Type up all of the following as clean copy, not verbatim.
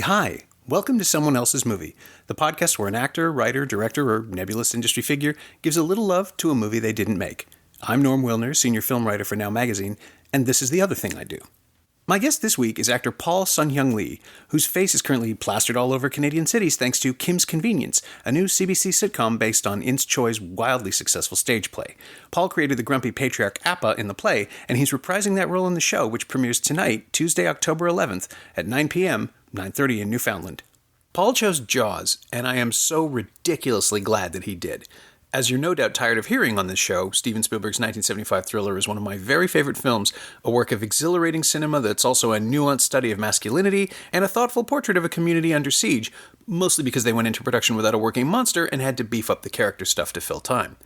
Hi, welcome to Someone Else's Movie, the podcast where an actor, writer, director, or nebulous industry figure gives a little love to a movie they didn't make. I'm Norm Wilner, senior film writer for Now Magazine, and this is the other thing I do. My guest this week is actor Paul Sun-Hyung Lee, whose face is currently plastered all over Canadian cities thanks to Kim's Convenience, a new CBC sitcom based on Ince Choi's wildly successful stage play. Paul created the grumpy patriarch Appa in the play, and he's reprising that role in the show, which premieres tonight, Tuesday, October 11th, at 9 p.m., 9:30 in Newfoundland. Paul chose Jaws, and I am so ridiculously glad that he did. As you're no doubt tired of hearing on this show, Steven Spielberg's 1975 thriller is one of my very favorite films, a work of exhilarating cinema that's also a nuanced study of masculinity and a thoughtful portrait of a community under siege, mostly because they went into production without a working monster and had to beef up the character stuff to fill time.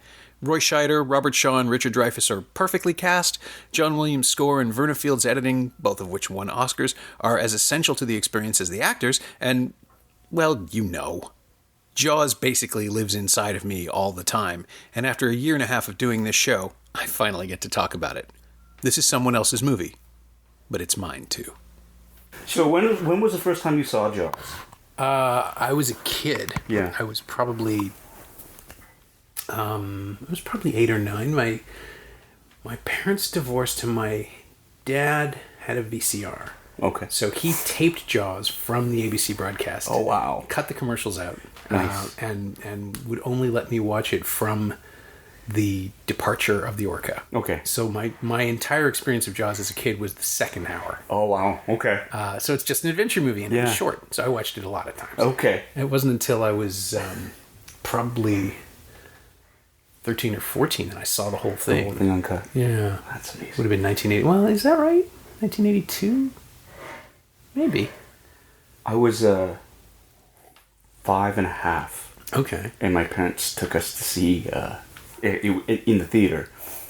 Roy Scheider, Robert Shaw, and Richard Dreyfuss are perfectly cast. John Williams' score and Verna Field's editing, both of which won Oscars, are as essential to the experience as the actors, and, well, you know. Jaws basically lives inside of me all the time, and after a year and a half of doing this show, I finally get to talk about it. This is someone else's movie, but it's mine too. So when was the first time you saw Jaws? I was a kid. Yeah. I was probably 8 or 9. My parents divorced and my dad had a VCR. Okay. So he taped Jaws from the ABC broadcast. Oh, wow. Cut the commercials out. Nice. And would only let me watch it from the departure of the orca. Okay. So my entire experience of Jaws as a kid was the second hour. Oh, wow. Okay. So it's just an adventure movie, and it was short. So I watched it a lot of times. Okay. It wasn't until I was probably 13 or 14 that I saw the whole thing. The whole thing uncut. Yeah. That's amazing. Would have been 1980. Well, is that right? 1982? Maybe. I was 5.5. Okay. And my parents took us to see in the theater.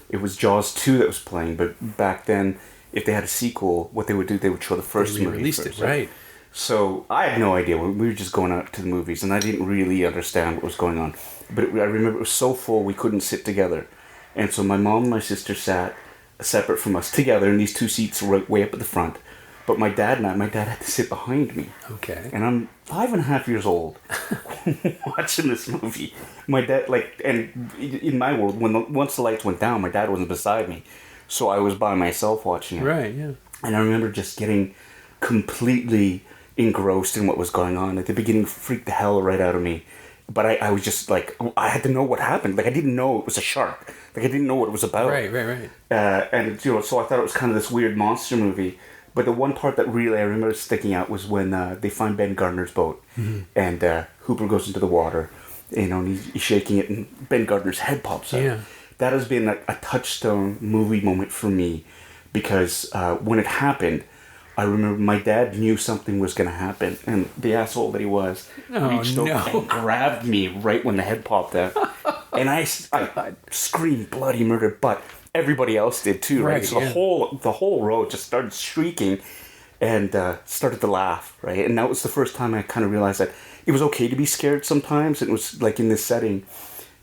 It was Jaws 2 that was playing, but back then, if they had a sequel, what they would do, they would show the first movie released first. It, right. So I had no idea. We were just going out to the movies, and I didn't really understand what was going on. But I remember it was so full we couldn't sit together. And so my mom and my sister sat separate from us together in these two seats way up at the front. But my dad had to sit behind me. Okay. And I'm 5.5 years old watching this movie. My dad, and in my world, once the lights went down, my dad wasn't beside me. So I was by myself watching it. Right, yeah. And I remember just getting completely engrossed in what was going on. At the beginning, freaked the hell right out of me. But I was just I had to know what happened. I didn't know it was a shark. I didn't know what it was about. Right. And so I thought it was kind of this weird monster movie. But the one part that really I remember sticking out was when they find Ben Gardner's boat. Mm-hmm. And Hooper goes into the water, and he's shaking it, and Ben Gardner's head pops out. Yeah. That has been a touchstone movie moment for me, because when it happened, I remember my dad knew something was going to happen, and the asshole that he was reached over and grabbed me right when the head popped out. And I screamed bloody murder, but everybody else did too, right? So the whole row just started shrieking and started to laugh, right? And that was the first time I kind of realized that it was okay to be scared sometimes. It was like in this setting.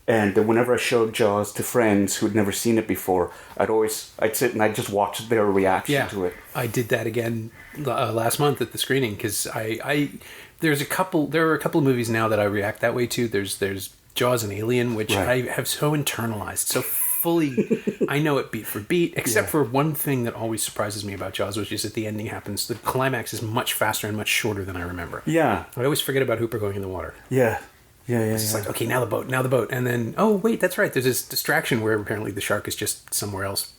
And whenever I showed Jaws to friends who had never seen it before, I'd sit and I'd just watch their reaction to it. I did that again last month at the screening, because there are a couple of movies now that I react that way to. There's Jaws and Alien, which I have so internalized, so fully. I know it beat for beat, except for one thing that always surprises me about Jaws, which is that the ending happens. The climax is much faster and much shorter than I remember. Yeah. I always forget about Hooper going in the water. Yeah. It's like, okay, now the boat. And then, oh, wait, that's right. There's this distraction where apparently the shark is just somewhere else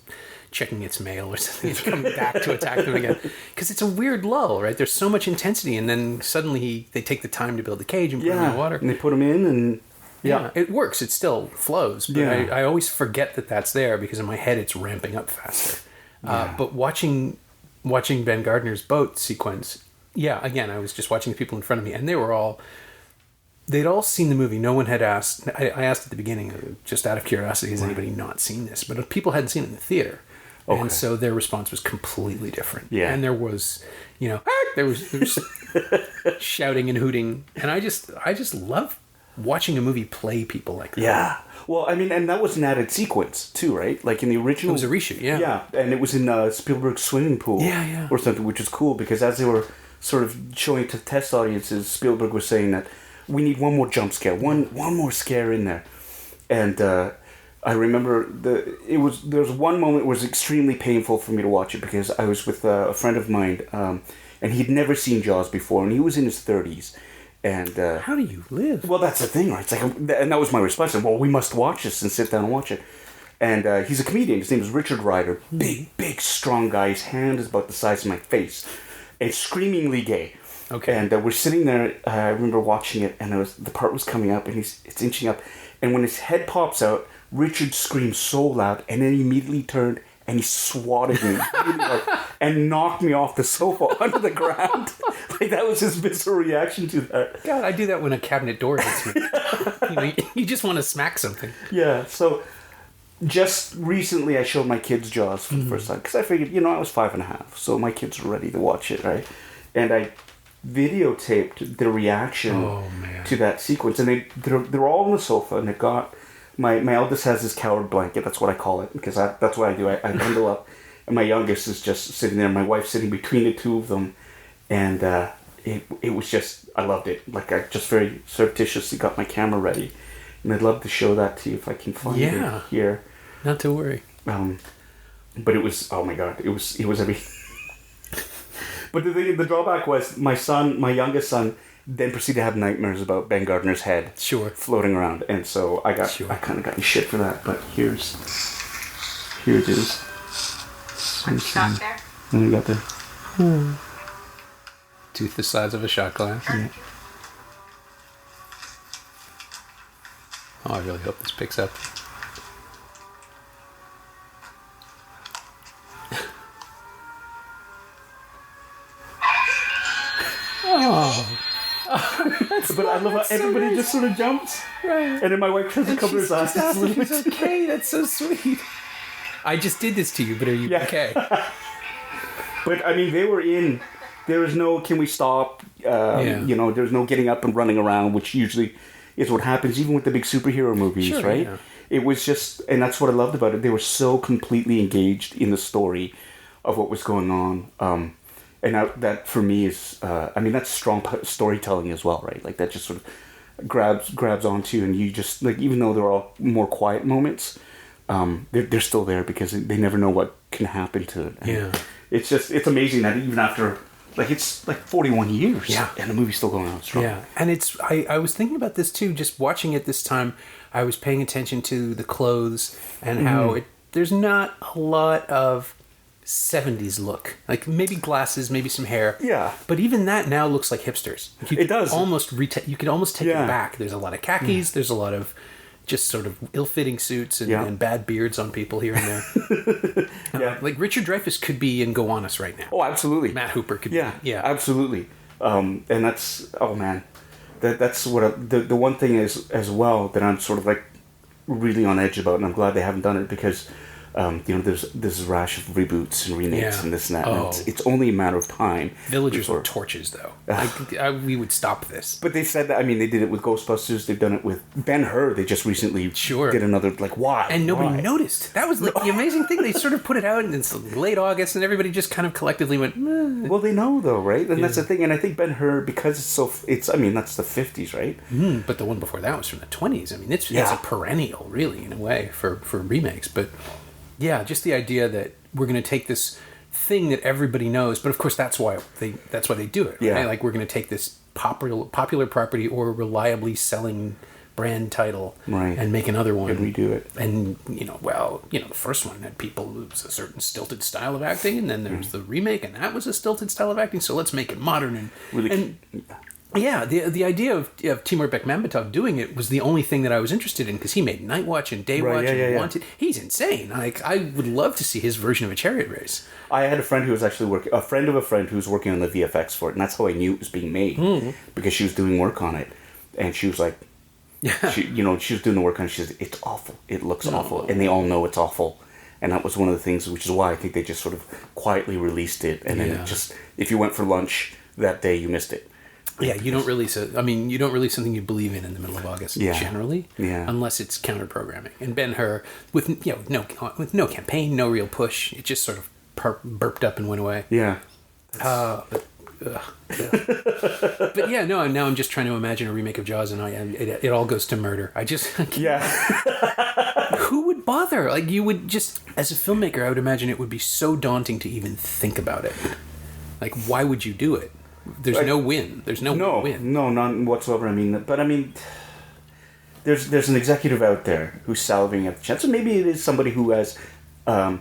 checking its mail or something. It's coming back to attack them again. Because it's a weird lull, right? There's so much intensity, and then suddenly they take the time to build the cage and put them in the water. And they put them in, and it works. It still flows. But I always forget that that's there, because in my head it's ramping up faster. But watching Ben Gardner's boat sequence, again, I was just watching the people in front of me, and they'd all seen the movie. No one had asked. I asked at the beginning, just out of curiosity, has anybody not seen this? But people hadn't seen it in the theater. Okay. And so their response was completely different. Yeah. And there was, There was shouting and hooting, and I just love watching a movie play people like that. Yeah. Well, I mean, and that was an added sequence too, right? Like in the original, It was a reshoot, yeah. Yeah, and it was in Spielberg's swimming pool, Yeah. or something, which is cool because as they were sort of showing to test audiences, Spielberg was saying that we need one more jump scare, one more scare in there, and I remember there was one moment where it was extremely painful for me to watch it because I was with a friend of mine, and he'd never seen Jaws before, and he was in his 30s. And how do you live? Well, that's the thing, right? It's like, and that was my response. Well, we must watch this and sit down and watch it. And he's a comedian. His name is Richard Ryder. Big, strong guy. His hand is about the size of my face, and screamingly gay. Okay. And we're sitting there. I remember watching it, and the part was coming up, and it's inching up, and when his head pops out, Richard screams so loud, and then he immediately turned and he swatted me really hard and knocked me off the sofa onto the ground. Like, that was his visceral reaction to that. God, I do that when a cabinet door hits me. You just want to smack something. Yeah, so just recently I showed my kids Jaws for the first time because I figured, I was 5.5, so my kids were ready to watch it, right? And I videotaped the reaction to that sequence, and they're all on the sofa, and they've got my eldest has his coward blanket. That's what I call it because that's what I do. I bundle up, and my youngest is just sitting there. My wife's sitting between the two of them, and it was just, I loved it. Like, I just very surreptitiously got my camera ready, and I'd love to show that to you if I can find it here. Not to worry. But it was, oh my God, it was everything. But the drawback was my youngest son, then proceeded to have nightmares about Ben Gardner's head floating around, and so I kind of got in shit for that. But here it is. What you got there? What you got there? Tooth the size of a shot glass. Yeah. Oh, I really hope this picks up. Oh. But I love how everybody just sort of jumps. Right. And then my wife tries to cover his eyes. It's okay. That's so sweet. I just did this to you, but are you okay? But, I mean, they were in... There was no, can we stop? There was no getting up and running around, which usually is what happens, even with the big superhero movies, right? Yeah. It was just... And that's what I loved about it. They were so completely engaged in the story of what was going on. And that for me is, that's strong storytelling as well, right? Like, that just sort of grabs onto you, and you just, like, even though they're all more quiet moments, they're still there because they never know what can happen to it. And it's amazing that even after, like, it's like 41 years, and the movie's still going on strong. Yeah, and I was thinking about this too, just watching it this time. I was paying attention to the clothes and how there's not a lot of 70s look, like maybe glasses, maybe some hair, but even that now looks like hipsters. It does almost you could almost take it back. There's a lot of khakis, there's a lot of just sort of ill-fitting suits and bad beards on people here and there. Like Richard Dreyfuss could be in Gowanus right now. Oh, absolutely. Matt Hooper could be. Yeah, absolutely. And that's, oh man, that's what the one thing is as well that I'm sort of like really on edge about, and I'm glad they haven't done it because there's a rash of reboots and remakes and this and that. Oh. And it's only a matter of time. Villagers with torches, though. We would stop this. But they said that, I mean, they did it with Ghostbusters. They've done it with Ben-Hur. They just recently did another, like, why? And nobody noticed. That was like the amazing thing. They sort of put it out, and it's late August, and everybody just kind of collectively went, meh. Well, they know, though, right? And that's the thing. And I think Ben-Hur, because that's the 50s, right? But the one before that was from the 20s. I mean, it's a perennial, really, in a way, for remakes. But... yeah, just the idea that we're going to take this thing that everybody knows, but of course that's why they do it. Right? Yeah. Like, we're going to take this popular property or reliably selling brand title and make another one and redo it. And the first one had it was a certain stilted style of acting, and then there was the remake, and that was a stilted style of acting. So let's make it modern and really. Yeah, the idea of Timur Bekmambetov doing it was the only thing that I was interested in, because he made Night Watch and Day Watch and Wanted. He's insane. Like, I would love to see his version of a chariot race. I had a friend who was actually a friend of a friend who was working on the VFX for it, and that's how I knew it was being made, because she was doing work on it, and she was like, she was doing the work on it. She said, it's awful. It looks awful, and they all know it's awful. And that was one of the things, which is why I think they just sort of quietly released it, and then it just, if you went for lunch that day, you missed it. Yeah, you don't release it. I mean, you don't release something you believe in the middle of August, generally, unless it's counter-programming. And Ben-Hur, with no campaign, no real push, it just sort of burped up and went away. Yeah. But yeah, no. Now I'm just trying to imagine a remake of Jaws, and it all goes to murder. I who would bother? Like, you would just, as a filmmaker, I would imagine it would be so daunting to even think about it. Like, why would you do it? There's no win. There's no win. No, none whatsoever. I mean, there's an executive out there who's salivating at the chance, and maybe it is somebody who has a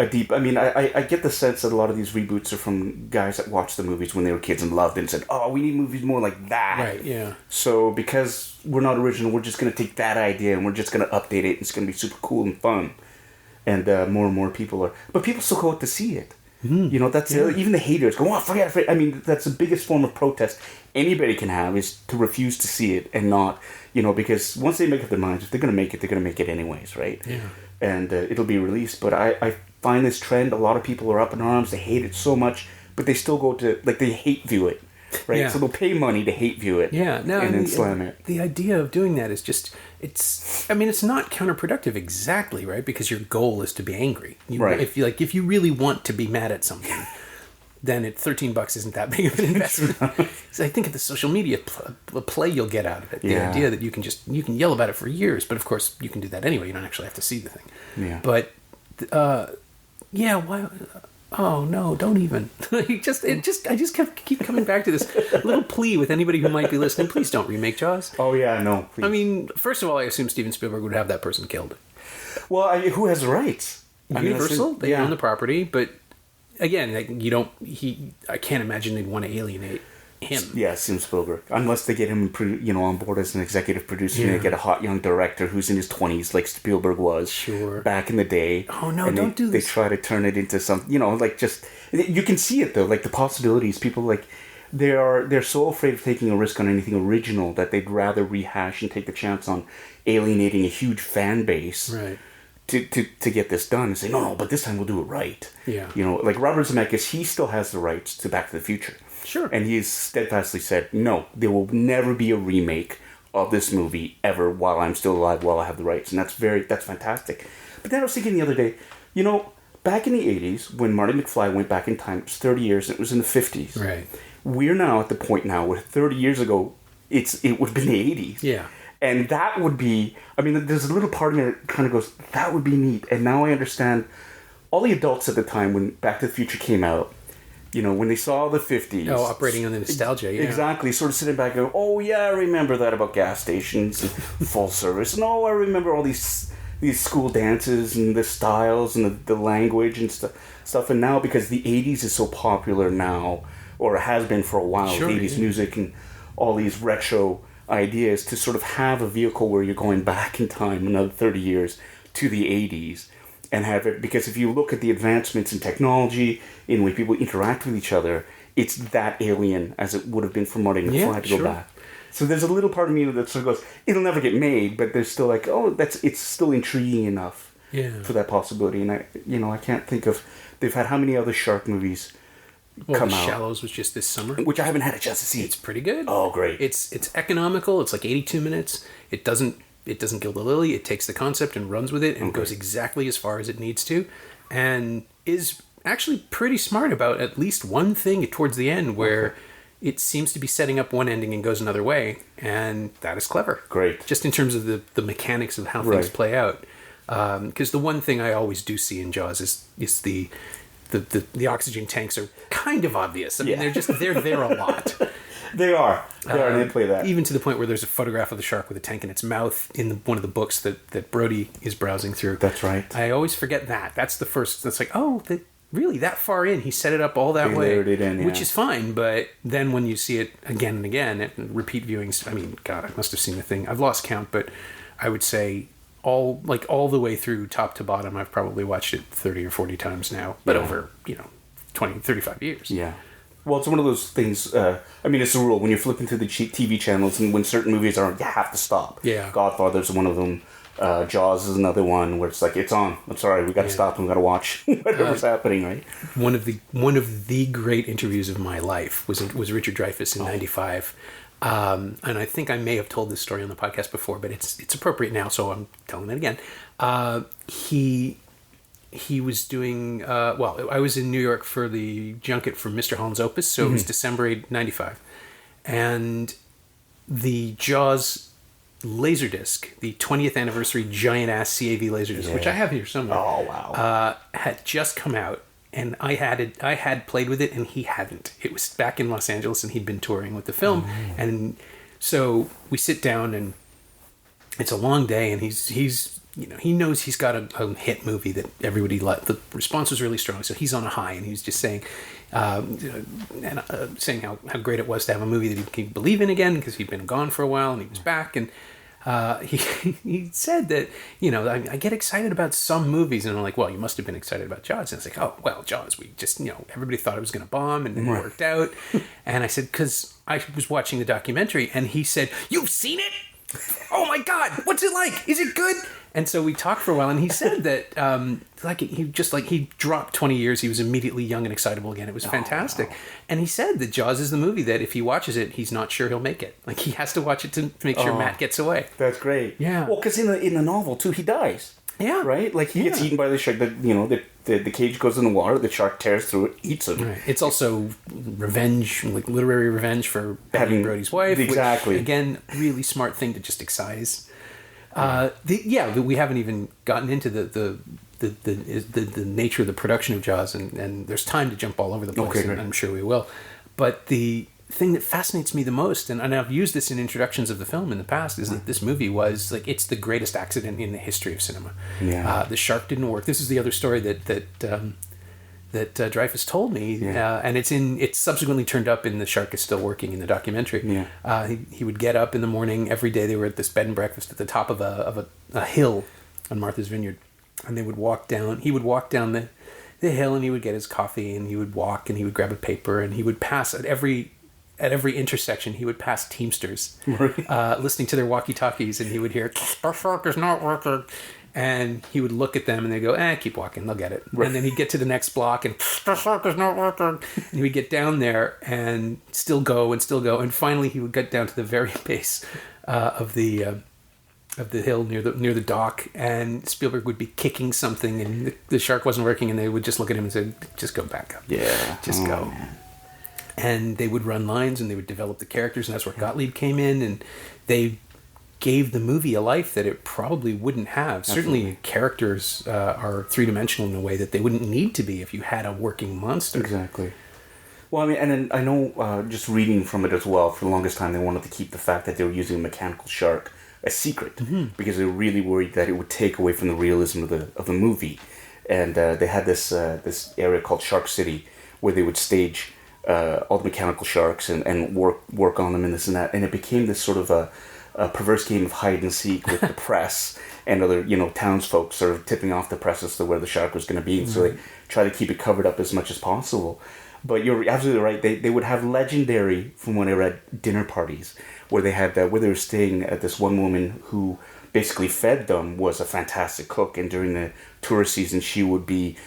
deep. I mean, I get the sense that a lot of these reboots are from guys that watched the movies when they were kids and loved it and said, "Oh, we need movies more like that." Right. Yeah. So because we're not original, we're just going to take that idea and we're just going to update it. And it's going to be super cool and fun, and more and more people are. But people still go out to see it. Mm-hmm. You know, that's even the haters go, "Oh, forget it." I mean, that's the biggest form of protest anybody can have, is to refuse to see it and not, because once they make up their minds, if they're going to make it, they're going to make it anyways, right? Yeah. And it'll be released. But I find this trend, a lot of people are up in arms, they hate it so much, but they still go to, like, they hate view it, right? Yeah. So they'll pay money to hate view it, and then slam it. The idea of doing that is just, it's not counterproductive exactly, right? Because your goal is to be angry. Right. If you really want to be mad at something, then $13 isn't that big of an investment. So I think of the social media play you'll get out of it. The idea that you can yell about it for years, but of course you can do that anyway. You don't actually have to see the thing. Yeah. But why? Oh no! Don't even. I just keep coming back to this little plea with anybody who might be listening. Please don't remake Jaws. Oh yeah, no. Please. I mean, first of all, I assume Steven Spielberg would have that person killed. Well, who has the rights? Universal. They own the property, but again, I can't imagine they'd want to alienate him. Yeah, Steven Spielberg. Unless they get him, on board as an executive producer, and they get a hot young director who's in his 20s, like Spielberg was back in the day. Oh no, don't do this. They try to turn it into some, you can see it though, like the possibilities. People they're so afraid of taking a risk on anything original that they'd rather rehash and take the chance on alienating a huge fan base. Right. To get this done and say, no, but this time we'll do it right. Yeah. Like Robert Zemeckis, he still has the rights to Back to the Future. Sure. And he's steadfastly said, no, there will never be a remake of this movie ever while I'm still alive, while I have the rights. And that's fantastic. But then I was thinking the other day, back in the 80s, when Marty McFly went back in time, it was 30 years, and it was in the 50s. Right. We're now at the point now where 30 years ago, it would have been the 80s. Yeah. And that would be, there's a little part of me that kind of goes, that would be neat. And now I understand all the adults at the time when Back to the Future came out, when they saw the 50s. Oh, operating on the nostalgia, yeah. Exactly. Sort of sitting back and go, oh, yeah, I remember that about gas stations and full service. And I remember all these school dances and the styles and the language and stuff. And now, because the 80s is so popular now, or it has been for a while, sure, 80s music and all these retro ideas, to sort of have a vehicle where you're going back in time another 30 years to the 80s and have it, because if you look at the advancements in technology, in the way people interact with each other, it's that alien as it would have been for Marty McFly to go back. So there's a little part of me that sort of goes, it'll never get made, but there's still like, it's still intriguing enough for that possibility. And I can't think of, they've had how many other shark movies come out. Shallows was just this summer, which I haven't had a chance to see. It's pretty good. Oh, great! It's economical. It's like 82 minutes. It doesn't kill the lily. It takes the concept and runs with it and goes exactly as far as it needs to, and is actually pretty smart about at least one thing towards the end where it seems to be setting up one ending and goes another way, and that is clever. Great. Just in terms of the mechanics of how things play out, because the one thing I always do see in Jaws is the oxygen tanks are kind of obvious. I mean, they're there a lot. They are. They play that. Even to the point where there's a photograph of the shark with a tank in its mouth in one of the books that Brody is browsing through. That's right. I always forget that. That's the first. That's like, really that far in, he set it up all that way, layered it in, which is fine. But then when you see it again and again, repeat viewings. I mean, God, I must have seen the thing. I've lost count, but I would say all the way through top to bottom, I've probably watched it 30 or 40 times now, but over 20, 35 years. Yeah. Well, it's one of those things, it's a rule when you're flipping through the TV channels and when certain movies are, you have to stop. Yeah. Godfather's one of them. Jaws is another one where it's like, it's on. I'm sorry, we got to stop and we got to watch whatever's happening, right? One of the great interviews of my life was Richard Dreyfuss in '95. And I think I may have told this story on the podcast before, but it's appropriate now, so I'm telling it again. He was doing I was in New York for the junket for Mr. Holland's Opus, so it was December '95, and the Jaws Laserdisc, the 20th anniversary giant ass CAV Laserdisc, which I have here somewhere. Oh wow! Had just come out, and I had played with it, and he hadn't. It was back in Los Angeles, and he'd been touring with the film, and so we sit down, and it's a long day, and he's he knows he's got a hit movie that everybody liked. The response was really strong, so he's on a high, and he's just saying, saying how great it was to have a movie that he could believe in again, because he'd been gone for a while and he was back, and he said that I get excited about some movies, and I'm like, well, you must have been excited about Jaws, and it's like, oh well, Jaws, we just everybody thought it was going to bomb, and then it worked out, and I said, because I was watching the documentary, and he said, you've seen it? Oh my God, what's it like? Is it good? And so we talked for a while, and he said that he dropped 20 years. He was immediately young and excitable again. It was fantastic. Wow. And he said that Jaws is the movie that if he watches it, he's not sure he'll make it. Like, he has to watch it to make sure Matt gets away. That's great. Yeah. Well, because in the novel too, he dies. Yeah. Right? Like, he gets eaten by the shark. The cage goes in the water. The shark tears through it, eats him. Right. It's also revenge, like literary revenge for having Brody's wife. Exactly. Which, again, really smart thing to just excise. We haven't even gotten into the nature of the production of Jaws, and there's time to jump all over the place, and I'm sure we will. But the thing that fascinates me the most, and I've used this in introductions of the film in the past, is that this movie was like, it's the greatest accident in the history of cinema. Yeah. The shark didn't work. This is the other story that Dreyfuss told me, and it's subsequently turned up in The Shark Is Still Working in the documentary. Yeah. He would get up in the morning every day. They were at this bed and breakfast at the top of a hill on Martha's Vineyard, and they would walk down. He would walk down the hill, and he would get his coffee, and he would walk, and he would grab a paper, and he would pass at every intersection. He would pass Teamsters, listening to their walkie-talkies, and he would hear, "The shark is not working." And he would look at them, and they'd go, keep walking, they'll get it. Right. And then he'd get to the next block, and the shark is not working. And he would get down there and still go. And finally, he would get down to the very base of the hill near the dock. And Spielberg would be kicking something, and the shark wasn't working. And they would just look at him and say, "Just go back up. Yeah, just go." Man. And they would run lines, and they would develop the characters, and that's where Gottlieb came in, and they gave the movie a life that it probably wouldn't have. Absolutely. Certainly characters are three-dimensional in a way that they wouldn't need to be if you had a working monster. Exactly. Well, I mean, and then I know just reading from it as well, for the longest time they wanted to keep the fact that they were using a mechanical shark a secret, because they were really worried that it would take away from the realism of the movie. And they had this area called Shark City, where they would stage all the mechanical sharks and work on them and this and that, and it became this sort of a perverse game of hide and seek with the press and other townsfolk sort of tipping off the press as to where the shark was going to be. So they try to keep it covered up as much as possible. But you're absolutely right. They would have legendary, from when I read, dinner parties where they had where they were staying at this one woman who basically fed them, was a fantastic cook, and during the tourist season she would be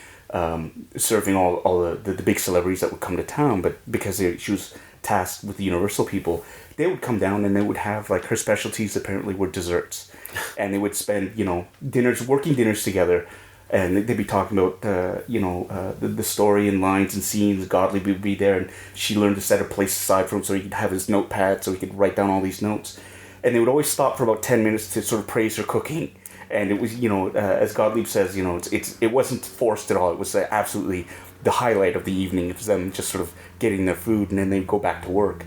serving all the big celebrities that would come to town. But because she was tasked with the Universal people, they would come down and they would have, like, her specialties apparently were desserts, and they would spend working dinners together, and they'd be talking about the story and lines and scenes. Gottlieb would be there, and she learned to set a place aside for him so he could have his notepad so he could write down all these notes. And they would always stop for about 10 minutes to sort of praise her cooking. And it was, as Gottlieb says, it wasn't forced at all. It was absolutely the highlight of the evening. It was them just sort of getting their food, and then they'd go back to work.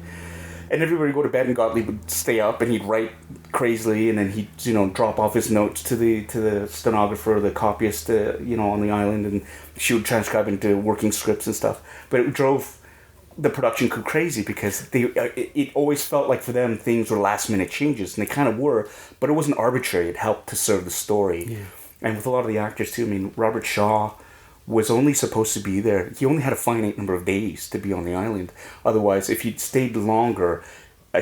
And everybody would go to bed, and Gottlieb would stay up, and he'd write crazily, and then he'd drop off his notes to the stenographer, the copyist, on the island, and she would transcribe into working scripts and stuff. But it drove the production crew crazy, because it always felt like for them things were last minute changes, and they kind of were, but it wasn't arbitrary. It helped to serve the story. Yeah. And with a lot of the actors too, I mean, Robert Shaw was only supposed to be there. He only had a finite number of days to be on the island. Otherwise, if he'd stayed longer,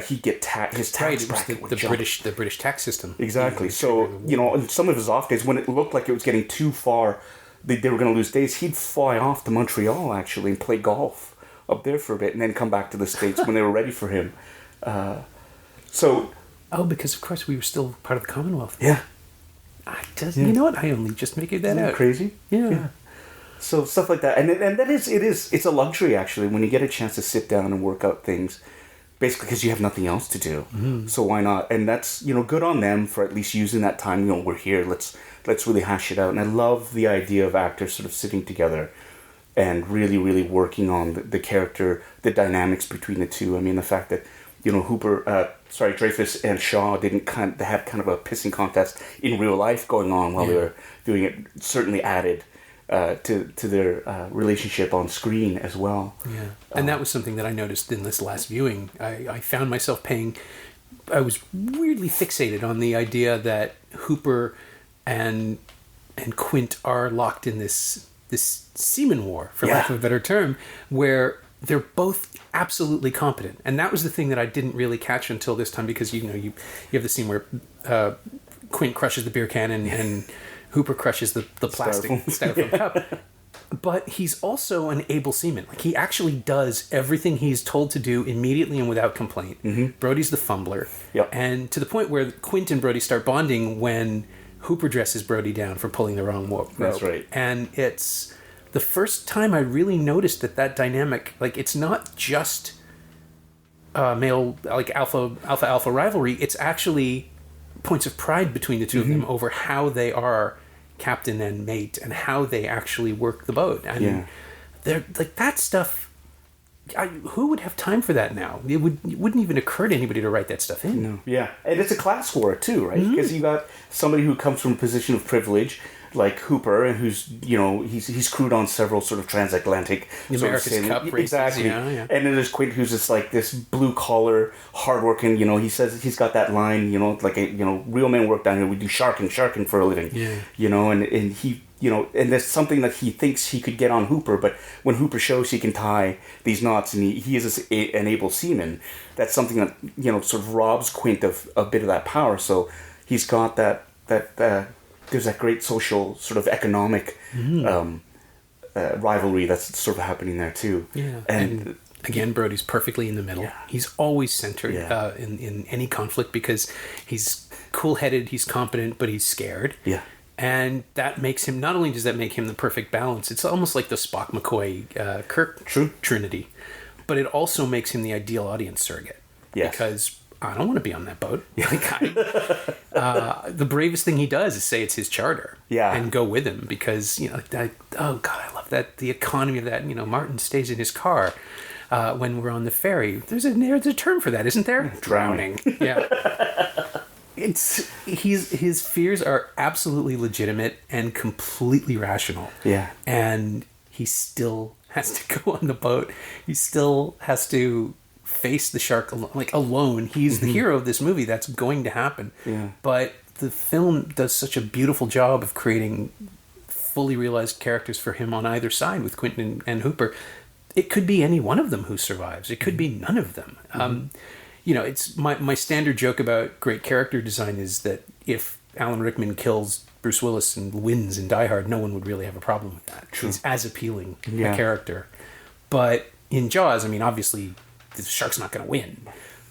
he'd get his tax bracket would jump. The British tax system. Exactly. So, on some of his off days, when it looked like it was getting too far, they were going to lose days, he'd fly off to Montreal, actually, and play golf up there for a bit, and then come back to the States when they were ready for him. Oh, because, of course, we were still part of the Commonwealth. Yeah. You know what? I only just figured that out. Crazy? Yeah. So stuff like that. And that it's a luxury, actually, when you get a chance to sit down and work out things, basically because you have nothing else to do. Mm-hmm. So why not? And that's, good on them for at least using that time. We're here. Let's really hash it out. And I love the idea of actors sort of sitting together and really, really working on the character, the dynamics between the two. I mean, the fact that, Dreyfuss and Shaw didn't have kind of a pissing contest in real life going on while they were doing it certainly added to their relationship on screen as well. Yeah, and that was something that I noticed in this last viewing. I found myself I was weirdly fixated on the idea that Hooper and Quint are locked in this semen war, for lack of a better term, where they're both absolutely competent. And that was the thing that I didn't really catch until this time, because you have the scene where Quint crushes the beer can and Hooper crushes the plastic styrofoam cup. But he's also an able seaman. Like, he actually does everything he's told to do immediately and without complaint. Mm-hmm. Brody's the fumbler. Yep. And to the point where Quint and Brody start bonding when Hooper dresses Brody down for pulling the wrong rope. That's right. And it's the first time I really noticed that dynamic, like, it's not just male, like, alpha rivalry. It's actually points of pride between the two of them over how they are captain and mate and how they actually work the boat. And they're like, that stuff, who would have time for that now? It wouldn't even occur to anybody to write that stuff in. No. Yeah, and it's a class war too, right? Because you got somebody who comes from a position of privilege, like Hooper, and who's he's crewed on several sort of transatlantic America's Cup races. Exactly. Yeah. And then there's Quint, who's just like this blue collar, hardworking. He says he's got that line, like real men work down here. We do sharking for a living. Yeah. And he. And there's something that he thinks he could get on Hooper, but when Hooper shows he can tie these knots and he is an able seaman, that's something that, sort of robs Quint of a bit of that power. So he's got that there's that great social sort of economic rivalry that's sort of happening there too. Yeah. And again, Brody's perfectly in the middle. Yeah. He's always centered in any conflict because he's cool-headed, he's competent, but he's scared. Yeah. And that makes him, not only does that make him the perfect balance, it's almost like the Spock, McCoy, Kirk trinity, but it also makes him the ideal audience surrogate. Yes. Because I don't want to be on that boat. The bravest thing he does is say it's his charter. Yeah. And go with him because, I love that. The economy of that, Martin stays in his car when we're on the ferry. There's a term for that, isn't there? Drowning. Yeah. His fears are absolutely legitimate and completely rational. Yeah. And he still has to go on the boat. He still has to face the shark alone. He's the hero of this movie. That's going to happen. Yeah. But the film does such a beautiful job of creating fully realized characters for him on either side with Quentin and Hooper. It could be any one of them who survives. It could be none of them. It's my standard joke about great character design is that if Alan Rickman kills Bruce Willis and wins in Die Hard, no one would really have a problem with that. True. He's as appealing a character. But in Jaws, obviously the shark's not going to win.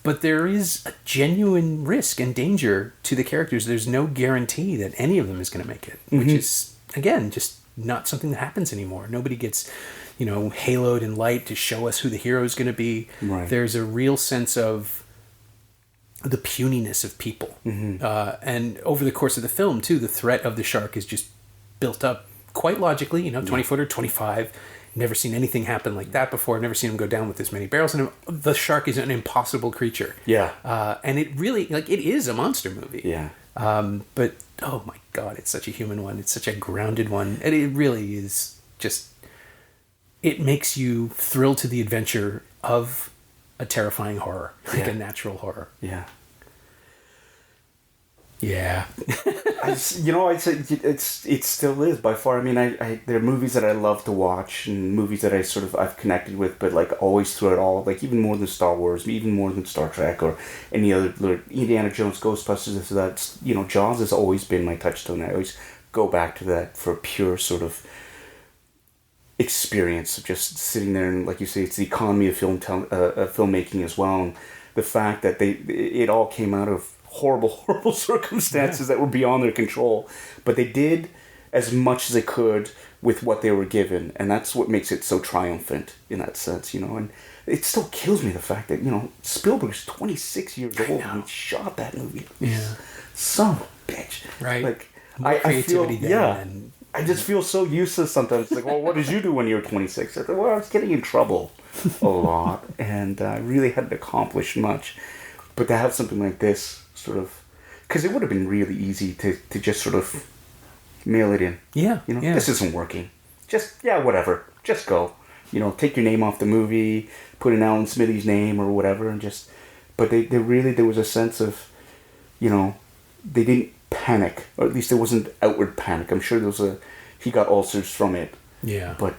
But there is a genuine risk and danger to the characters. There's no guarantee that any of them is going to make it, which is, again, just not something that happens anymore. Nobody gets, haloed in light to show us who the hero is going to be. Right. There's a real sense of the puniness of people. And over the course of the film, too, the threat of the shark is just built up quite logically, 20-footer, 25. Never seen anything happen like that before. Never seen him go down with this many barrels in him. The shark is an impossible creature. Yeah. And it really, it is a monster movie. Yeah. But, oh my God, it's such a human one. It's such a grounded one. And it really is just, it makes you thrill to the adventure of a terrifying horror, a natural horror. Yeah. Yeah. I'd say it still is by far. I mean, there are movies that I love to watch and movies that I've connected with, but like always through it all, like even more than Star Wars, even more than Star Trek or any other Indiana Jones, Ghostbusters. That's Jaws has always been my touchstone. I always go back to that for pure sort of experience of just sitting there, and like you say, it's the economy of filmmaking as well, and the fact that it all came out of horrible circumstances that were beyond their control, but they did as much as they could with what they were given, and that's what makes it so triumphant in that sense, and it still kills me the fact that Spielberg's 26 years old and he shot that movie. Yeah, son of a bitch, right? Like I feel and I just feel so useless sometimes. Like, well, what did you do when you were 26? I thought, well, I was getting in trouble a lot, and I really hadn't accomplished much. But to have something like this, sort of, because it would have been really easy to just sort of mail it in. Yeah, This isn't working. Just, whatever. Just go. Take your name off the movie, put in Alan Smitty's name or whatever, and just... But they really, there was a sense of, they didn't panic, or at least there wasn't outward panic. I'm sure he got ulcers from it. Yeah. But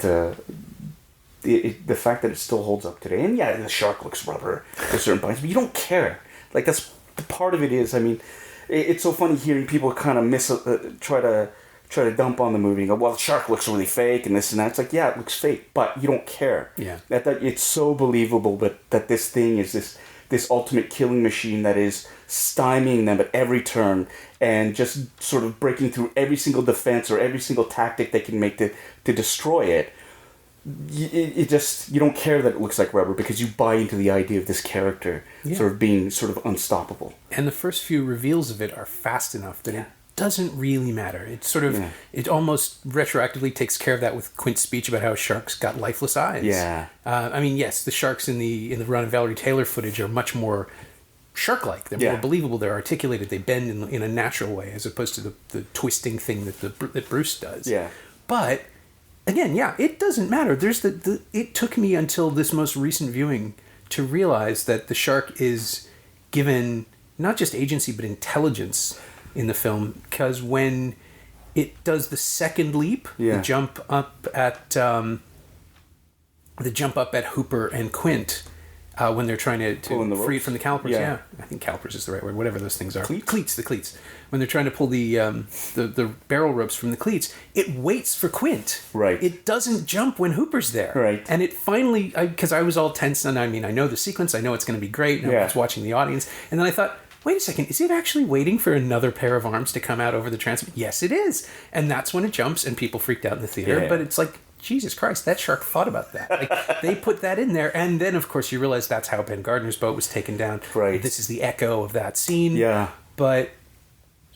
the fact that it still holds up today, and the shark looks rubber at certain points, but you don't care. Like, that's the part of it is, I mean, it's so funny hearing people kind of try to dump on the movie and go, well, the shark looks really fake and this and that. It's like, it looks fake, but you don't care. Yeah. That it's so believable that this thing is this ultimate killing machine that is stymieing them at every turn and just sort of breaking through every single defense or every single tactic they can make to destroy it. You don't care that it looks like rubber because you buy into the idea of this character sort of being sort of unstoppable. And the first few reveals of it are fast enough that it doesn't really matter. It sort of, it almost retroactively takes care of that with Quint's speech about how sharks got lifeless eyes. Yeah. I mean, yes, the sharks in the Ron and Valerie Taylor footage are much more shark-like. They're more believable. They're articulated. They bend in a natural way as opposed to the twisting thing that Bruce does. Yeah. But again, it doesn't matter. It took me until this most recent viewing to realize that the shark is given not just agency but intelligence in the film, because when it does the second leap, the jump up at Hooper and Quint, when they're trying to free it from the calipers. Yeah, I think calipers is the right word. Whatever those things are. Cleats. The cleats. When they're trying to pull the barrel ropes from the cleats, it waits for Quint. Right. It doesn't jump when Hooper's there. Right. And it finally, because I was all tense, and I mean, I know the sequence. I know it's going to be great. And I was watching the audience, and then I thought, wait a second, is it actually waiting for another pair of arms to come out over the transom? Yes, it is. And that's when it jumps, and people freaked out in the theater. Yeah. But it's like, Jesus Christ, that shark thought about that. Like, they put that in there. And then, of course, you realize that's how Ben Gardner's boat was taken down. Right. This is the echo of that scene. Yeah. But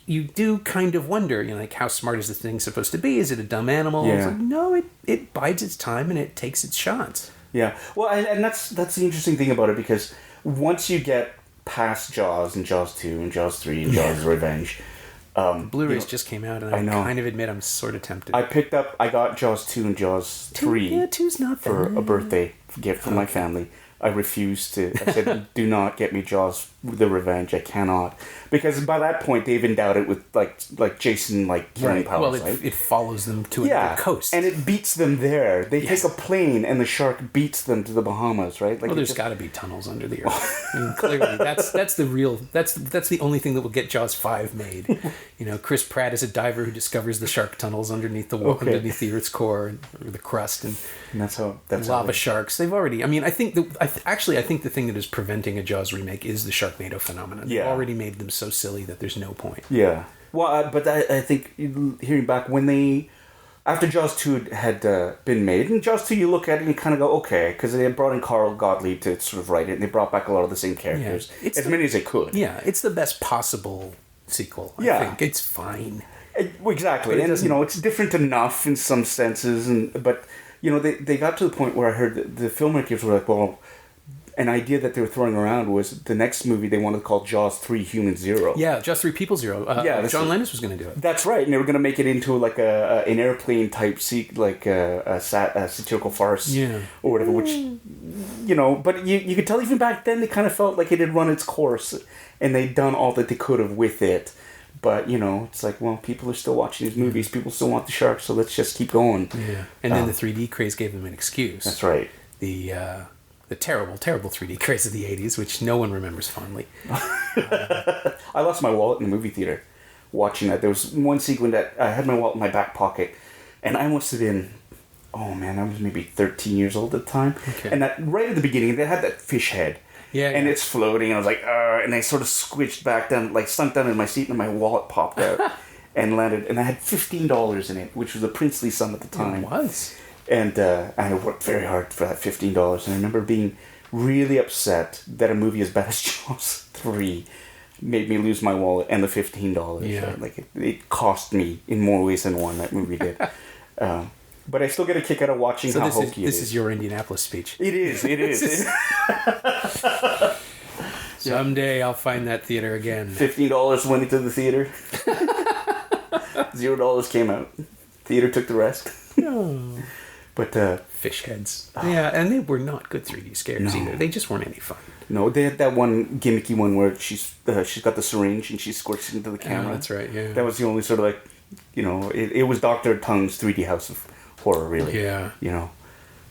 you do kind of wonder, like, how smart is the thing supposed to be? Is it a dumb animal? Yeah. It's like, no, it bides its time, and it takes its shots. Yeah. Well, and that's the interesting thing about it, because once you get past Jaws and Jaws 2 and Jaws 3 and Jaws Revenge. Blu-rays just came out, and I kind of admit I'm sort of tempted. I got Jaws 2 and Jaws 3 2's not for a birthday gift from my family. I refused to. I said, do not get me Jaws the Revenge. I cannot. Because by that point, they've endowed it with, like Jason, killing powers, well, right? It follows them to another coast. And it beats them there. They take a plane, and the shark beats them to the Bahamas, right? Like, there's got to be tunnels under the earth. I mean, clearly, that's the real... That's the only thing that will get Jaws 5 made. Chris Pratt is a diver who discovers the shark tunnels underneath the underneath the Earth's core, or the crust, and that's lava sharks. They've already... I mean, I think the thing that is preventing a Jaws remake is the Sharknado phenomenon. They've already made them so silly that there's no point. Yeah. Well, but I think, hearing back, when after Jaws 2 had been made, and Jaws 2 you look at it and you kind of go, okay, because they had brought in Carl Gottlieb to sort of write it, and they brought back a lot of the same characters, many as they could. Yeah, it's the best possible sequel, I think. It's fine. Exactly. And, it's different enough in some senses, but, they got to the point where I heard that the filmmakers were like, well, an idea that they were throwing around was the next movie they wanted to call Jaws 3 Human Zero. Yeah, Jaws 3 People Zero. John Landis was going to do it. That's right, and they were going to make it into like an airplane type a satirical farce or whatever, which, but you could tell even back then they kind of felt like it had run its course and they'd done all that they could have with it. But, it's like, well, people are still watching these movies. People still want the shark, so let's just keep going. Yeah. And then the 3D craze gave them an excuse. That's right. The terrible, terrible 3D craze of the 80s, which no one remembers fondly. I lost my wallet in the movie theater watching that. There was one sequence that I had my wallet in my back pocket, and I must have been, I was maybe 13 years old at the time. Okay. And that right at the beginning, they had that fish head. Yeah. And it's floating, and I was like, and I sort of squished back down, like sunk down in my seat, and my wallet popped out and landed. And I had $15 in it, which was a princely sum at the time. It was. And I worked very hard for that $15. And I remember being really upset that a movie as bad as Jaws 3 made me lose my wallet and the $15. Yeah. Right? Like it cost me in more ways than one, that movie did. But I still get a kick out of watching how hokey it is. This is your Indianapolis speech. It is. Someday I'll find that theater again. $15 went into the theater. $0 came out. Theater took the rest. No. But fish heads. Yeah, and they were not good 3D scares either. They just weren't any fun. No, they had that one gimmicky one where she's got the syringe and she squirts it into the camera. Oh, that's right. Yeah. That was the only sort of like, it was Dr. Tongue's 3D House of Horror, really. Yeah.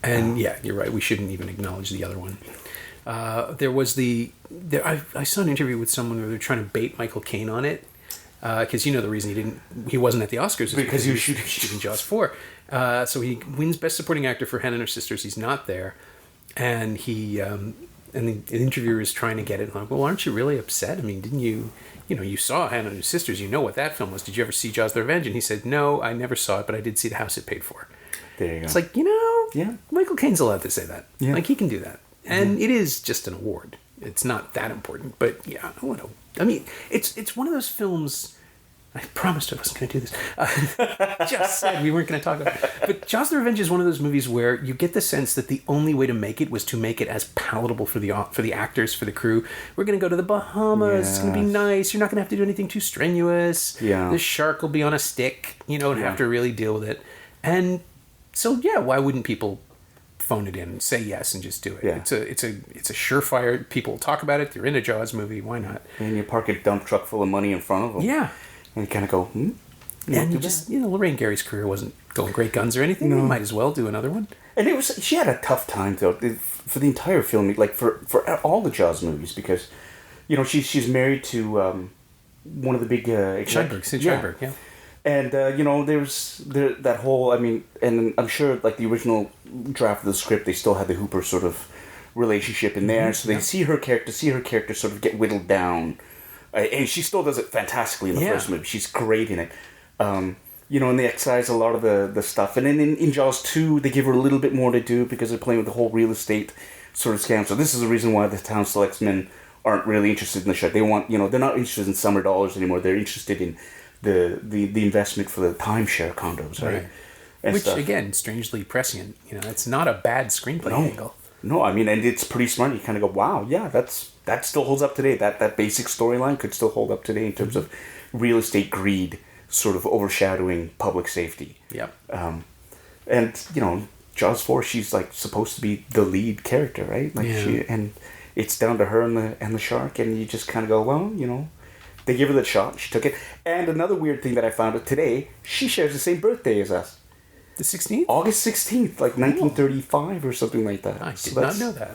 And you're right. We shouldn't even acknowledge the other one. There was I saw an interview with someone where they're trying to bait Michael Caine on it. Because the reason he wasn't at the Oscars is because he was shooting Jaws 4. So he wins Best Supporting Actor for Hannah and Her Sisters. He's not there, and the interviewer is trying to get it. Like, well, aren't you really upset? I mean, didn't you? You saw Hannah and Her Sisters. You know what that film was. Did you ever see Jaws: The Revenge? And he said, no, I never saw it, but I did see the house it paid for. There you go. It's like Michael Caine's allowed to say that. Yeah. Like he can do that, and it is just an award. It's not that important, but I mean, it's one of those films. I promised I wasn't going to do this. Just said we weren't going to talk about it. But Jaws: The Revenge is one of those movies where you get the sense that the only way to make it was to make it as palatable for the actors, for the crew. We're going to go to the Bahamas. It's going to be nice. You're not going to have to do anything too strenuous. Yeah. The shark will be on a stick, and have to really deal with it. And so, why wouldn't people phone it in and say yes and just do it? Yeah. It's a surefire. People talk about it. They're in a Jaws movie. Why not? And you park a dump truck full of money in front of them. Yeah. And you kind of go, And you just, Lorraine Gary's career wasn't going great guns or anything. No. You might as well do another one. And she had a tough time, though, for the entire film, like for all the Jaws movies, because, she's married to one of the big... Scheinberg, yeah. And, there's that whole, and I'm sure, like, the original draft of the script, they still had the Hooper sort of relationship in there, so they see her character sort of get whittled down. And she still does it fantastically in the first movie. She's great in it. And they excise a lot of the stuff. And then in Jaws 2, they give her a little bit more to do because they're playing with the whole real estate sort of scam. So this is the reason why the town selectsmen aren't really interested in the show. They want, they're not interested in summer dollars anymore. They're interested in the investment for the timeshare condos, right? Which, again, strangely prescient. It's not a bad screenplay angle. No, and it's pretty smart. You kind of go, wow, that still holds up today. That basic storyline could still hold up today in terms of real estate greed sort of overshadowing public safety. Yep. And, Jaws 4, she's like supposed to be the lead character, right? Like and it's down to her and the shark, and you just kind of go, well, they give her the shot. She took it. And another weird thing that I found out today, she shares the same birthday as us. The 16th? August 16th, like 1935 or something like that. I did not know that.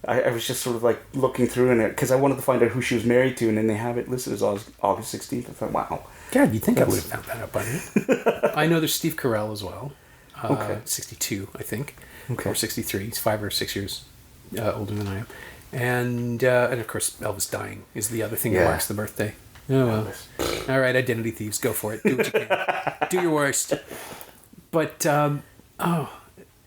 I was just sort of like looking through it because I wanted to find out who she was married to, and then they have it listed as August 16th. I thought, wow. God, you'd think I would have found that out by now. I know there's Steve Carell as well. 62, I think. Okay. Or 63. He's 5 or 6 years older than I am. And of course, Elvis dying is the other thing that marks the birthday. Oh, well. All right, identity thieves, go for it. Do what you can. Do your worst. But,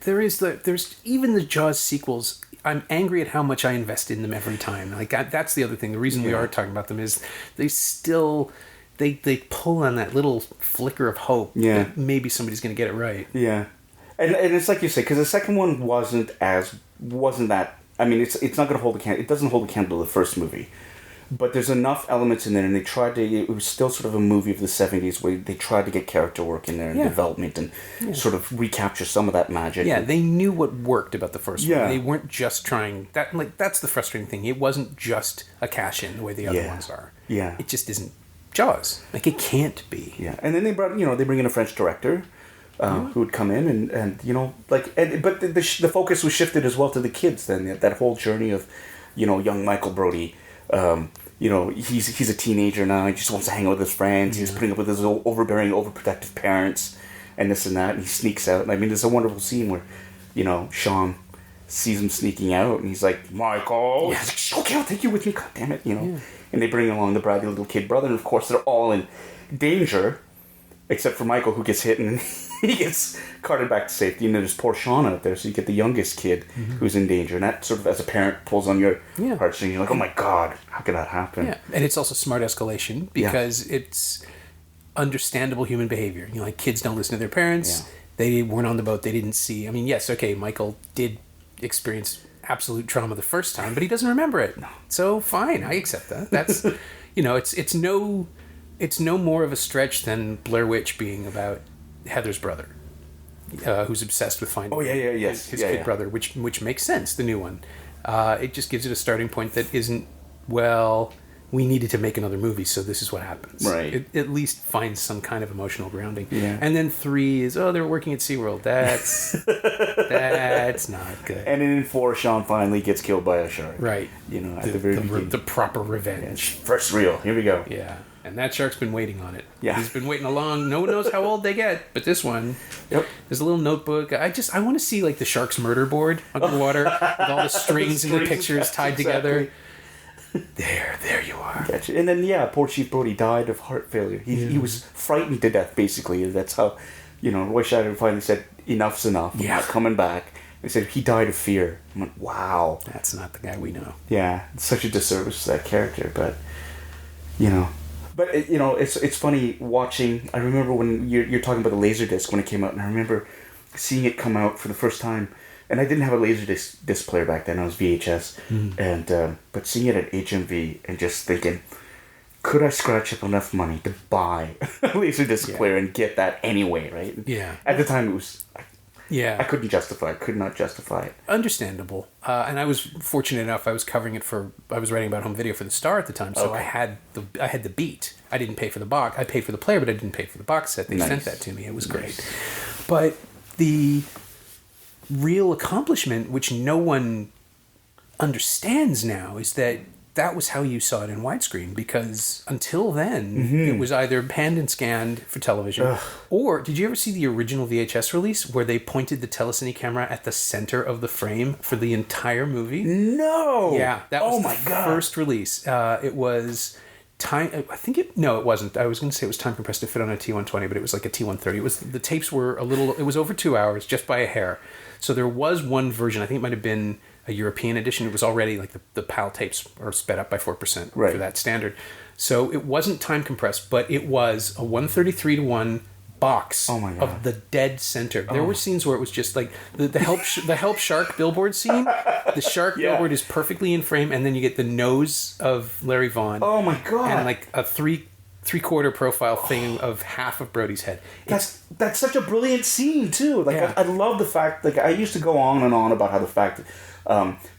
there's even the Jaws sequels. I'm angry at how much I invest in them every time. Like, that's the other thing. The reason we are talking about them is they still... They pull on that little flicker of hope that maybe somebody's going to get it right. Yeah. And it's like you say, because the second one wasn't that... I mean, it's not going to hold a candle. It doesn't hold a candle to the first movie. But there's enough elements in there, and they tried to... It was still sort of a movie of the 70s where they tried to get character work in there and development and sort of recapture some of that magic. Yeah, they knew what worked about the first one. They weren't just trying... That's the frustrating thing. It wasn't just a cash-in the way the other ones are. Yeah. It just isn't Jaws. Like, it can't be. Yeah, and then they bring in a French director who would come in but the focus was shifted as well to the kids. Then that whole journey of, young Michael Brody. He's a teenager now. He just wants to hang out with his friends. He's putting up with his overbearing, overprotective parents, and this and that. And he sneaks out. And I mean, there's a wonderful scene where, Sean sees him sneaking out, and he's like, Michael, yeah. He's like, okay, I'll take you with me. God damn it, Yeah. And they bring along the bratty little kid brother, and of course they're all in danger, except for Michael, who gets hit and he gets carted back to safety. And there's poor Sean out there, so you get the youngest kid who's in danger, and that sort of, as a parent, pulls on your heartstrings. You're like, oh my God, how could that happen? Yeah, and it's also smart escalation because it's understandable human behavior. Like, kids don't listen to their parents. Yeah. They weren't on the boat. They didn't see. I mean, yes, okay, Michael did experience absolute trauma the first time, but he doesn't remember it. No. So fine, I accept that. That's it's no more of a stretch than Blair Witch being about Heather's brother, who's obsessed with finding his kid brother, which makes sense. The new one, it just gives it a starting point that isn't, well, we needed to make another movie, so this is what happens. Right. It at least finds some kind of emotional grounding. Yeah. And then 3 is, they're working at SeaWorld. That's not good. And then in 4, Sean finally gets killed by a shark. Right. At the very beginning. The proper revenge. Yeah, first reel. Here we go. Yeah. And that shark's been waiting on it. Yeah. He's been waiting along. No one knows how old they get, but this one, there's a little notebook. I want to see, like, the shark's murder board underwater with all the strings and the pictures tied together. There you are. Gotcha. And then, poor Chief Brody died of heart failure. He was frightened to death, basically. That's how, Roy Scheider finally said, enough's enough. I'm not coming back. They said he died of fear. I went, wow. That's not the guy we know. Yeah, it's such a disservice to that character, but, But, it's funny watching. I remember when you're talking about the Laserdisc when it came out, and I remember seeing it come out for the first time. And I didn't have a Laserdisc player back then. I was VHS. And but seeing it at HMV and just thinking, could I scratch up enough money to buy a Laserdisc player and get that anyway, right? Yeah. At the time, it was... I could not justify it. Understandable. And I was fortunate enough, I was covering it I was writing about home video for The Star at the time, so I had the beat. I didn't pay for the box. I paid for the player, but I didn't pay for the box set. They sent that to me. It was great. But the real accomplishment, which no one understands now, is that was how you saw it in widescreen, because until then, it was either panned and scanned for television, or did you ever see the original VHS release where they pointed the telecine camera at the center of the frame for the entire movie? No! Yeah, that was the first release. It was... it wasn't. I was going to say it was time compressed to fit on a T120, but it was like a T130. The tapes were it was over 2 hours, just by a hair. So there was one version, I think it might have been a European edition. It was already like the PAL tapes are sped up by 4% for that standard. So it wasn't time compressed, but it was a 133:1 box of the dead center. There were scenes where it was just like the help shark billboard scene. The shark billboard is perfectly in frame, and then you get the nose of Larry Vaughn. Oh my God! And like a three-quarter profile thing of half of Brody's head. That's such a brilliant scene too. Like I love the fact. Like I used to go on and on about how the fact that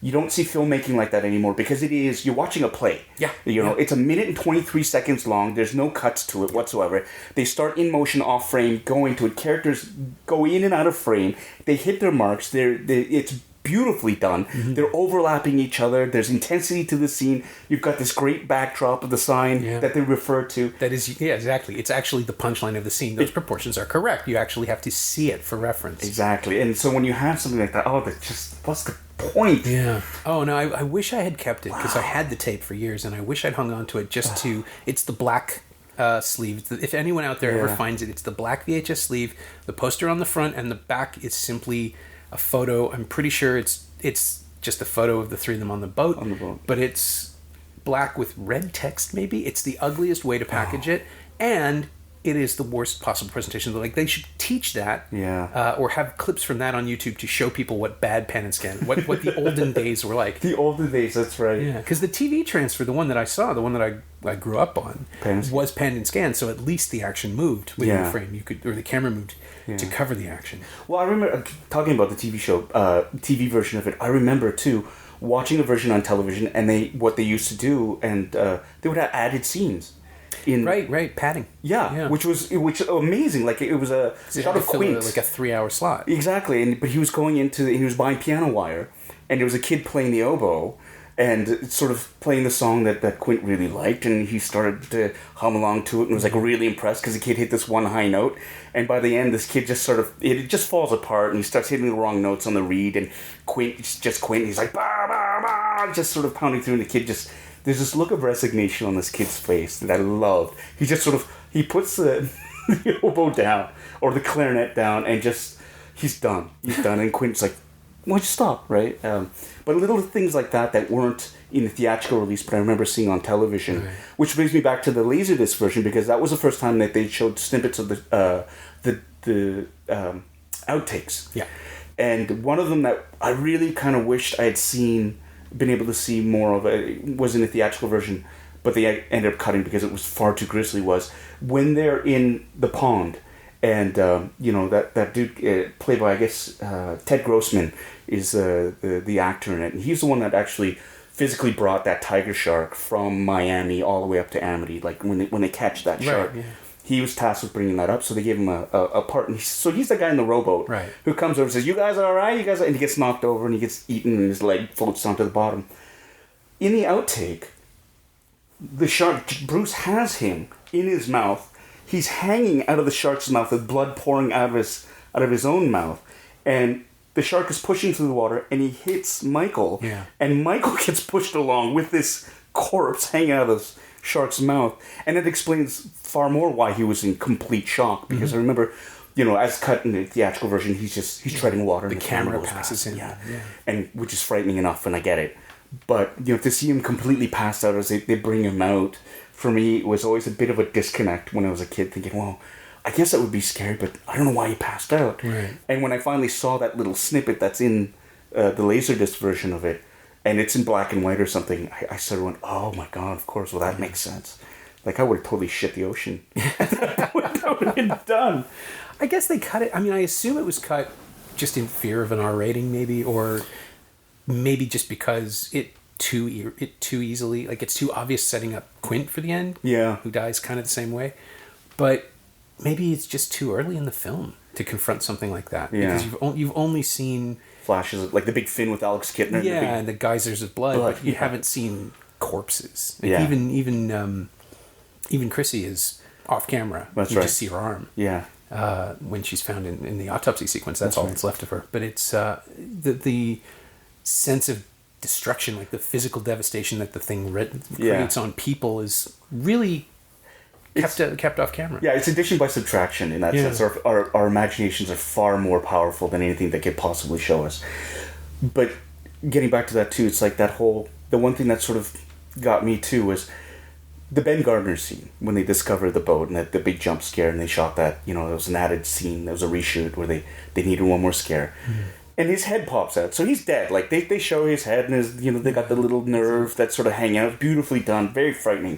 you don't see filmmaking like that anymore, because you're watching a play. Yeah. It's a minute and 23 seconds long. There's no cuts to it whatsoever. They start in motion off frame, go into it. Characters go in and out of frame. They hit their marks. It's beautifully done. They're overlapping each other. There's intensity to the scene. You've got this great backdrop of the sign that they refer to. That is, exactly. It's actually the punchline of the scene. Those proportions are correct. You actually have to see it for reference. Exactly. And so when you have something like that, what's the point? Yeah. Oh, no, I wish I had kept it, because I had the tape for years, and I wish I'd hung on to it just it's the black sleeve. If anyone out there ever finds it, it's the black VHS sleeve, the poster on the front, and the back is simply a photo. I'm pretty sure it's just a photo of the three of them on the boat. But it's black with red text, maybe. It's the ugliest way to package it, and it is the worst possible presentation. Like, they should teach that, or have clips from that on YouTube to show people what bad pan and scan, what the olden days were like. The olden days, that's right. Yeah, because the TV transfer, the one that I saw, the one that I grew up on, was pan and scan, so at least the action moved within the frame. Or the camera moved to cover the action. Well, I remember talking about the TV show, TV version of it. I remember too watching a version on television, and what they used to do, and they would have added scenes. Right, padding. Yeah, which was amazing. Like it was a shot of Quint, like a 3-hour slot. Exactly, but he was he was buying piano wire, and there was a kid playing the oboe, and sort of playing the song that Quint really liked, and he started to hum along to it, and was like really impressed because the kid hit this one high note, and by the end, this kid just it just falls apart, and he starts hitting the wrong notes on the reed, and Quint's he's like bah, bah, bah, just sort of pounding through, and the kid there's this look of resignation on this kid's face that I loved. He just he puts the oboe down or the clarinet down, and he's done, and Quint's like, why'd you stop, right? But little things like that weren't in the theatrical release, but I remember seeing on television, which brings me back to the Laserdisc version, because that was the first time that they showed snippets of the outtakes. Yeah. And one of them that I really kind of wished I had been able to see more of it was in the theatrical version, but they ended up cutting because it was far too grisly, was when they're in the pond. And, that dude, played by, I guess, Ted Grossman, is the actor in it. And he's the one that actually physically brought that tiger shark from Miami all the way up to Amity. Like, when they catch that shark, he was tasked with bringing that up. So they gave him a part. And so he's the guy in the rowboat who comes over and says, you guys all right? You guys are... And he gets knocked over and he gets eaten and his leg floats down to the bottom. In the outtake, the shark, Bruce has him in his mouth. He's hanging out of the shark's mouth with blood pouring out of his own mouth. And the shark is pushing through the water, and he hits Michael. Yeah. And Michael gets pushed along with this corpse hanging out of the shark's mouth. And it explains far more why he was in complete shock. Because I remember, as cut in the theatrical version, he's treading water. The and camera goes passes past. him. Yeah. And which is frightening enough, and I get it. But, to see him completely passed out as they bring him out, for me, it was always a bit of a disconnect when I was a kid, thinking, well, I guess that would be scary, but I don't know why he passed out. Right. And when I finally saw that little snippet that's in the Laserdisc version of it, and it's in black and white or something, I sort of went, oh my God, of course, well, that makes sense. Like, I would have totally shit the ocean. That would have been done. I guess they cut it. I mean, I assume it was cut just in fear of an R rating, maybe, or maybe just because it too easily, like, it's too obvious setting up Quint for the end. Yeah. Who dies kind of the same way. But maybe it's just too early in the film to confront something like that. Yeah. Because you've only seen flashes of, like, the big fin with Alex Kittner. And the geysers of blood, but you haven't seen corpses. Like even Chrissy is off camera. That's you right. just see her arm. Yeah. When she's found in the autopsy sequence, that's all that's left of her. But it's the sense of destruction, like the physical devastation that the thing creates on people, is really kept off camera. Yeah, it's addition by subtraction in that sense. Our imaginations are far more powerful than anything they could possibly show us. But getting back to that too, it's like the one thing that sort of got me too was the Ben Gardner scene when they discover the boat and the big jump scare, and they shot that, it was an added scene, there was a reshoot where they needed one more scare. And his head pops out. So he's dead. Like, they show his head and his, they got the little nerve that sort of hang out. Beautifully done. Very frightening.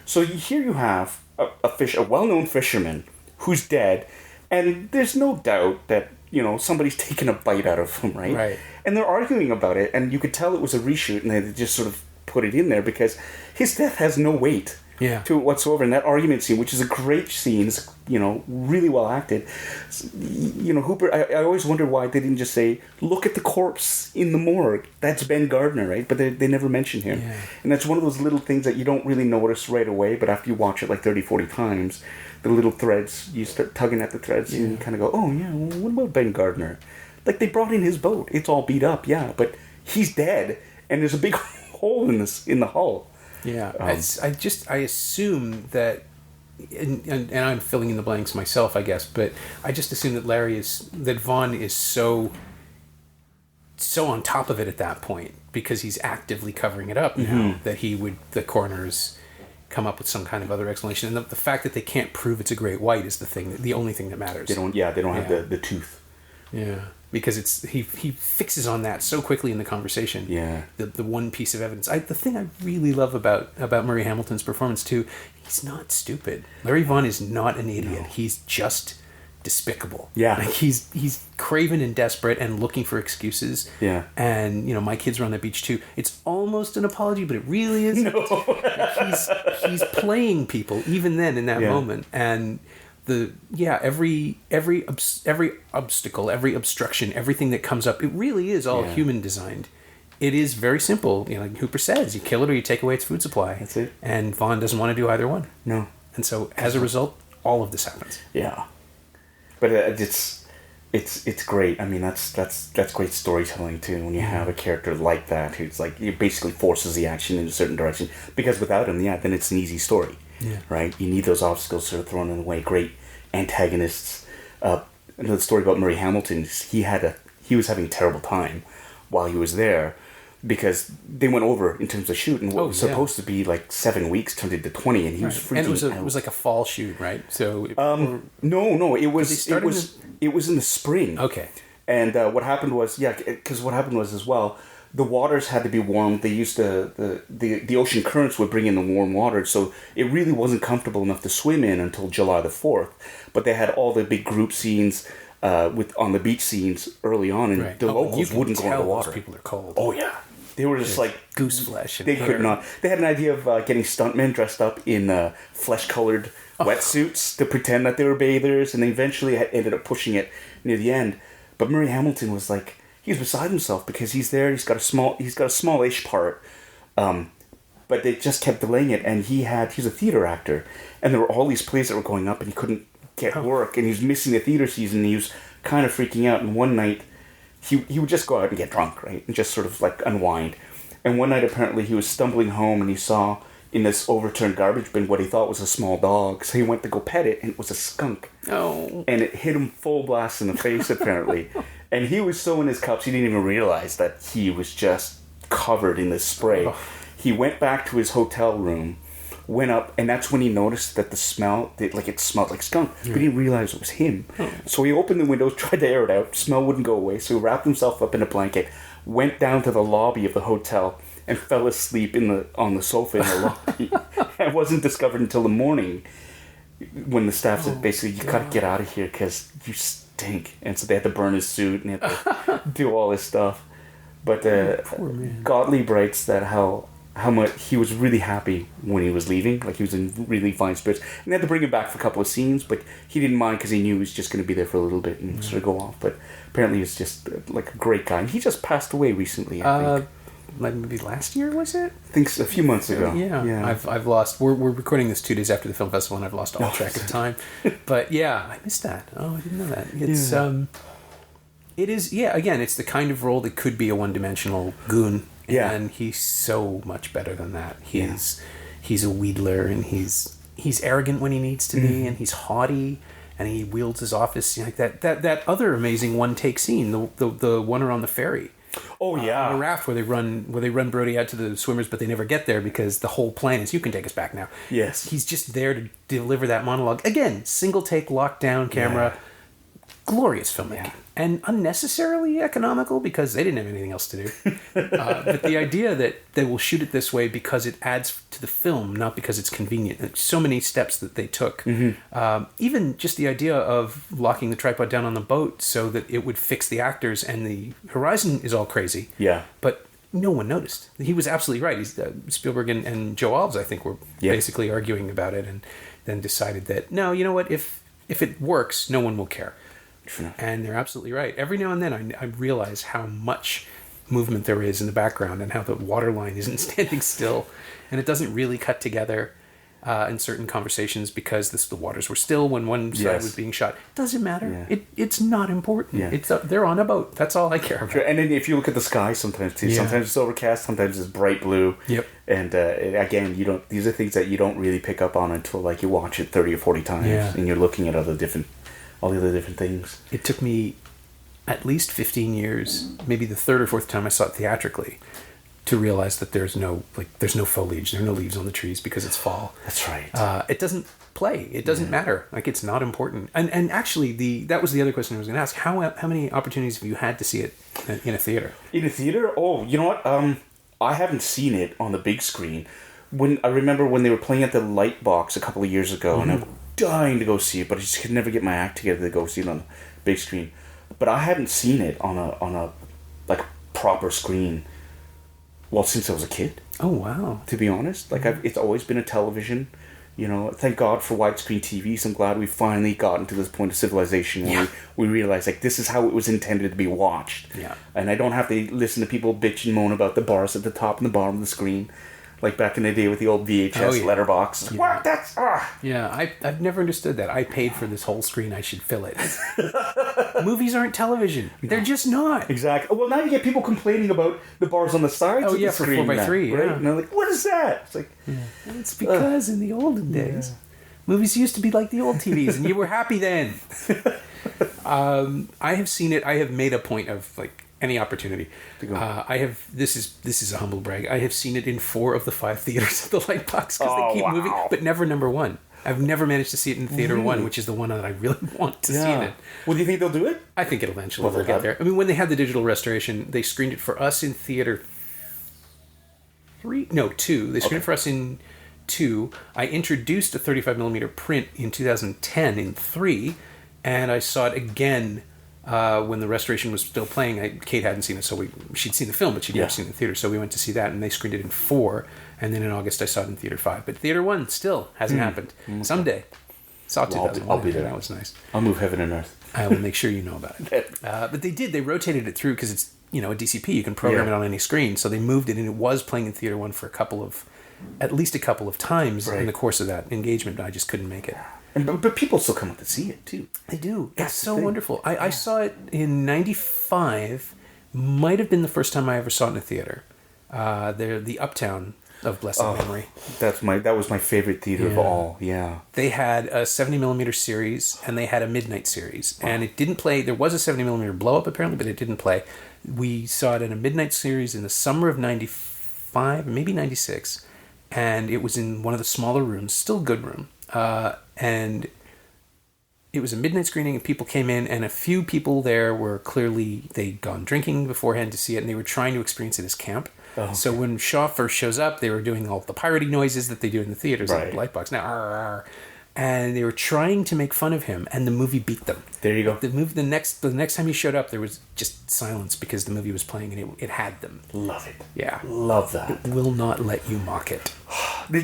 So here you have a well-known fisherman who's dead, and there's no doubt that, somebody's taken a bite out of him, right? Right. And they're arguing about it, and you could tell it was a reshoot, and they just sort of put it in there because his death has no weight to it whatsoever. And that argument scene, which is a great scene, is, really well acted. Hooper, I always wondered why they didn't just say, look at the corpse in the morgue. That's Ben Gardner, right? But they never mention him. Yeah. And that's one of those little things that you don't really notice right away, but after you watch it like 30, 40 times, the little threads, you start tugging at the threads and you kind of go, oh yeah, well, what about Ben Gardner? Like, they brought in his boat. It's all beat up, but he's dead, and there's a big hole in the hull. Yeah, I assume that, and I'm filling in the blanks myself, I guess, but I just assume that Vaughn is so on top of it at that point, because he's actively covering it up now, that the coroners come up with some kind of other explanation, and the fact that they can't prove it's a great white is the only thing that matters. They don't have the tooth. Yeah. Because he fixes on that so quickly in the conversation. Yeah. The one piece of evidence. The thing I really love about Murray Hamilton's performance too, he's not stupid. Larry Vaughn is not an idiot. No. He's just despicable. Yeah. Like he's craven and desperate and looking for excuses. Yeah. And, my kids were on the beach too. It's almost an apology, but it really isn't. No. Like he's playing people even then in that moment. And every obstacle, every obstruction, everything that comes up, it really is all human designed. It is very simple. Like Hooper says, you kill it or you take away its food supply. That's it. And Vaughn doesn't want to do either one. No. And so as a result, all of this happens. Yeah. But it's great. I mean, that's great storytelling too. When you have a character like that who's like, it basically forces the action in a certain direction. Because without him, then it's an easy story. Yeah. Right. You need those obstacles sort of thrown in the way. Great antagonists. Another story about Murray Hamilton. He was having a terrible time while he was there, because they went over in terms of shoot, and what was supposed to be like 7 weeks turned into 20, and he was freaking out. It was like a fall shoot, right? So no, it was in the spring. Okay. And what happened was as well, the waters had to be warmed. They used the ocean currents would bring in the warm water, so it really wasn't comfortable enough to swim in until July the 4th. But they had all the big group scenes on the beach scenes early on, and the locals wouldn't go in the water. Those people are cold. Oh yeah, they were just like goose flesh. And they could not. They had an idea of getting stuntmen dressed up in flesh-colored wetsuits to pretend that they were bathers, and they eventually ended up pushing it near the end. But Murray Hamilton was like, he's beside himself because he's there. He's got a smallish part, but they just kept delaying it. And he's a theater actor, and there were all these plays that were going up, and he couldn't get work, and he was missing the theater season. And he was kind of freaking out. And one night, he would just go out and get drunk, right, and just sort of like unwind. And one night, apparently, he was stumbling home, and he saw in this overturned garbage bin what he thought was a small dog. So he went to go pet it, and it was a skunk. Oh. And it hit him full blast in the face, apparently. And he was so in his cups, he didn't even realize that he was just covered in this spray. Oh. He went back to his hotel room, went up, and that's when he noticed that it smelled like skunk. But he didn't realize it was him. Oh. So he opened the windows, tried to air it out. Smell wouldn't go away, so he wrapped himself up in a blanket, went down to the lobby of the hotel, and fell asleep on the sofa in the lobby. And wasn't discovered until the morning, when the staff said, basically, you gotta get out of here because you stink. And so they had to burn his suit and they had to do all this stuff. But Gottlieb writes that how much he was really happy when he was leaving. Like, he was in really fine spirits. And they had to bring him back for a couple of scenes, but he didn't mind because he knew he was just going to be there for a little bit and sort of go off. But apparently he's just like a great guy. And he just passed away recently, I think. Like maybe last year, was it? I think a few months ago. Yeah. I've lost. We're recording this 2 days after the film festival, and I've lost all track of time. But yeah, I missed that. Oh, I didn't know that. It's it is. Yeah, again, it's the kind of role that could be a one-dimensional goon. Yeah. And he's so much better than that. He's a wheedler, and he's arrogant when he needs to be, and he's haughty, and he wields his office like that other amazing one-take scene, the one around the ferry. Oh yeah, on a raft where they run Brody out to the swimmers, but they never get there because the whole plan is, you can take us back now. Yes, he's just there to deliver that monologue again. Single take, lockdown camera, glorious filmmaking, and unnecessarily economical because they didn't have anything else to do. But the idea that they will shoot it this way because it adds to the film, not because it's convenient. So many steps that they took. Even just the idea of locking the tripod down on the boat so that it would fix the actors, and the horizon is all crazy. Yeah. But no one noticed. He was absolutely right. Spielberg and Joe Alves, I think, were basically arguing about it, and then decided that, no, you know what, if it works, no one will care. And they're absolutely right. Every now and then I realize how much movement there is in the background, and how the water line isn't standing still, and it doesn't really cut together in certain conversations because the waters were still when one side was being shot. It doesn't matter. It's not important. They're on a boat. That's all I care about. Sure. And then if you look at the sky sometimes too, sometimes it's overcast, sometimes it's bright blue. Yep. And again, these are things that you don't really pick up on until like you watch it 30 or 40 times, and you're looking at all the other different things. It took me at least 15 years, maybe the third or fourth time I saw it theatrically, to realize that there's no foliage, there are no leaves on the trees because it's fall. That's right. It doesn't play. It doesn't matter. Like, it's not important. And actually, that was the other question I was going to ask. How many opportunities have you had to see it in a theater? In a theater? Oh, you know what? I haven't seen it on the big screen. I remember when they were playing at the Lightbox a couple of years ago, and I dying to go see it, but I just could never get my act together to go see it on the big screen. But I hadn't seen it on a like proper screen, well, since I was a kid. Oh wow! To be honest, like it's always been a television. You know, thank God for widescreen TVs. I'm glad we finally gotten to this point of civilization where we realize like this is how it was intended to be watched. Yeah. And I don't have to listen to people bitch and moan about the bars at the top and the bottom of the screen. Like back in the day with the old VHS letterbox. Yeah. What? That's... Yeah, I've never understood that. I paid for this whole screen. I should fill it. Movies aren't television. They're just not. Exactly. Well, now you get people complaining about the bars on the sides of the for screen. 4x3, right? yeah. And they're like, what is that? It's like... And it's because in the olden days, movies used to be like the old TVs, and you were happy then. I have seen it. I have made a point of, like, any opportunity. I have. This is a humble brag. I have seen it in 4 of the 5 theaters at the Lightbox because they keep moving, but never number 1. I've never managed to see it in theater 1, which is the one that I really want to see in it. Well, do you think they'll do it? I think it'll eventually get there. I mean, when they had the digital restoration, they screened it for us in theater 2. They screened it for us in 2. I introduced a 35mm print in 2010 in 3, and I saw it again. When the restoration was still playing, Kate hadn't seen it, so she'd seen the film, but she'd never seen it in the theater, so we went to see that, and they screened it in 4, and then in August I saw it in theater 5. But theater 1 still hasn't happened. Okay. Someday. Saw 2001. I'll be there. That was nice. I'll move heaven and earth. I will make sure you know about it. But they did. They rotated it through because it's a DCP. You can program it on any screen, so they moved it, and it was playing in theater 1 for at least a couple of times in the course of that engagement. I just couldn't make it. But people still come up to see it, too. They do. It's so wonderful. I saw it in 95. Might have been the first time I ever saw it in a theater. They're the Uptown of blessed memory. That was my favorite theater of all, They had a 70mm series, and they had a midnight series. And it didn't play. There was a 70mm blow-up, apparently, but it didn't play. We saw it in a midnight series in the summer of 95, maybe 96. And it was in one of the smaller rooms, still a good room. And it was a midnight screening, and people came in, and a few people there were clearly, they'd gone drinking beforehand to see it, and they were trying to experience it as camp. So when Shaw first shows up, they were doing all the piratey noises that they do in the theaters, like Lightbox. Now, and they were trying to make fun of him, and the movie beat them. There you go. The next time he showed up, there was just silence because the movie was playing, and it had them. Love it. Yeah. Love that. It will not let you mock it. They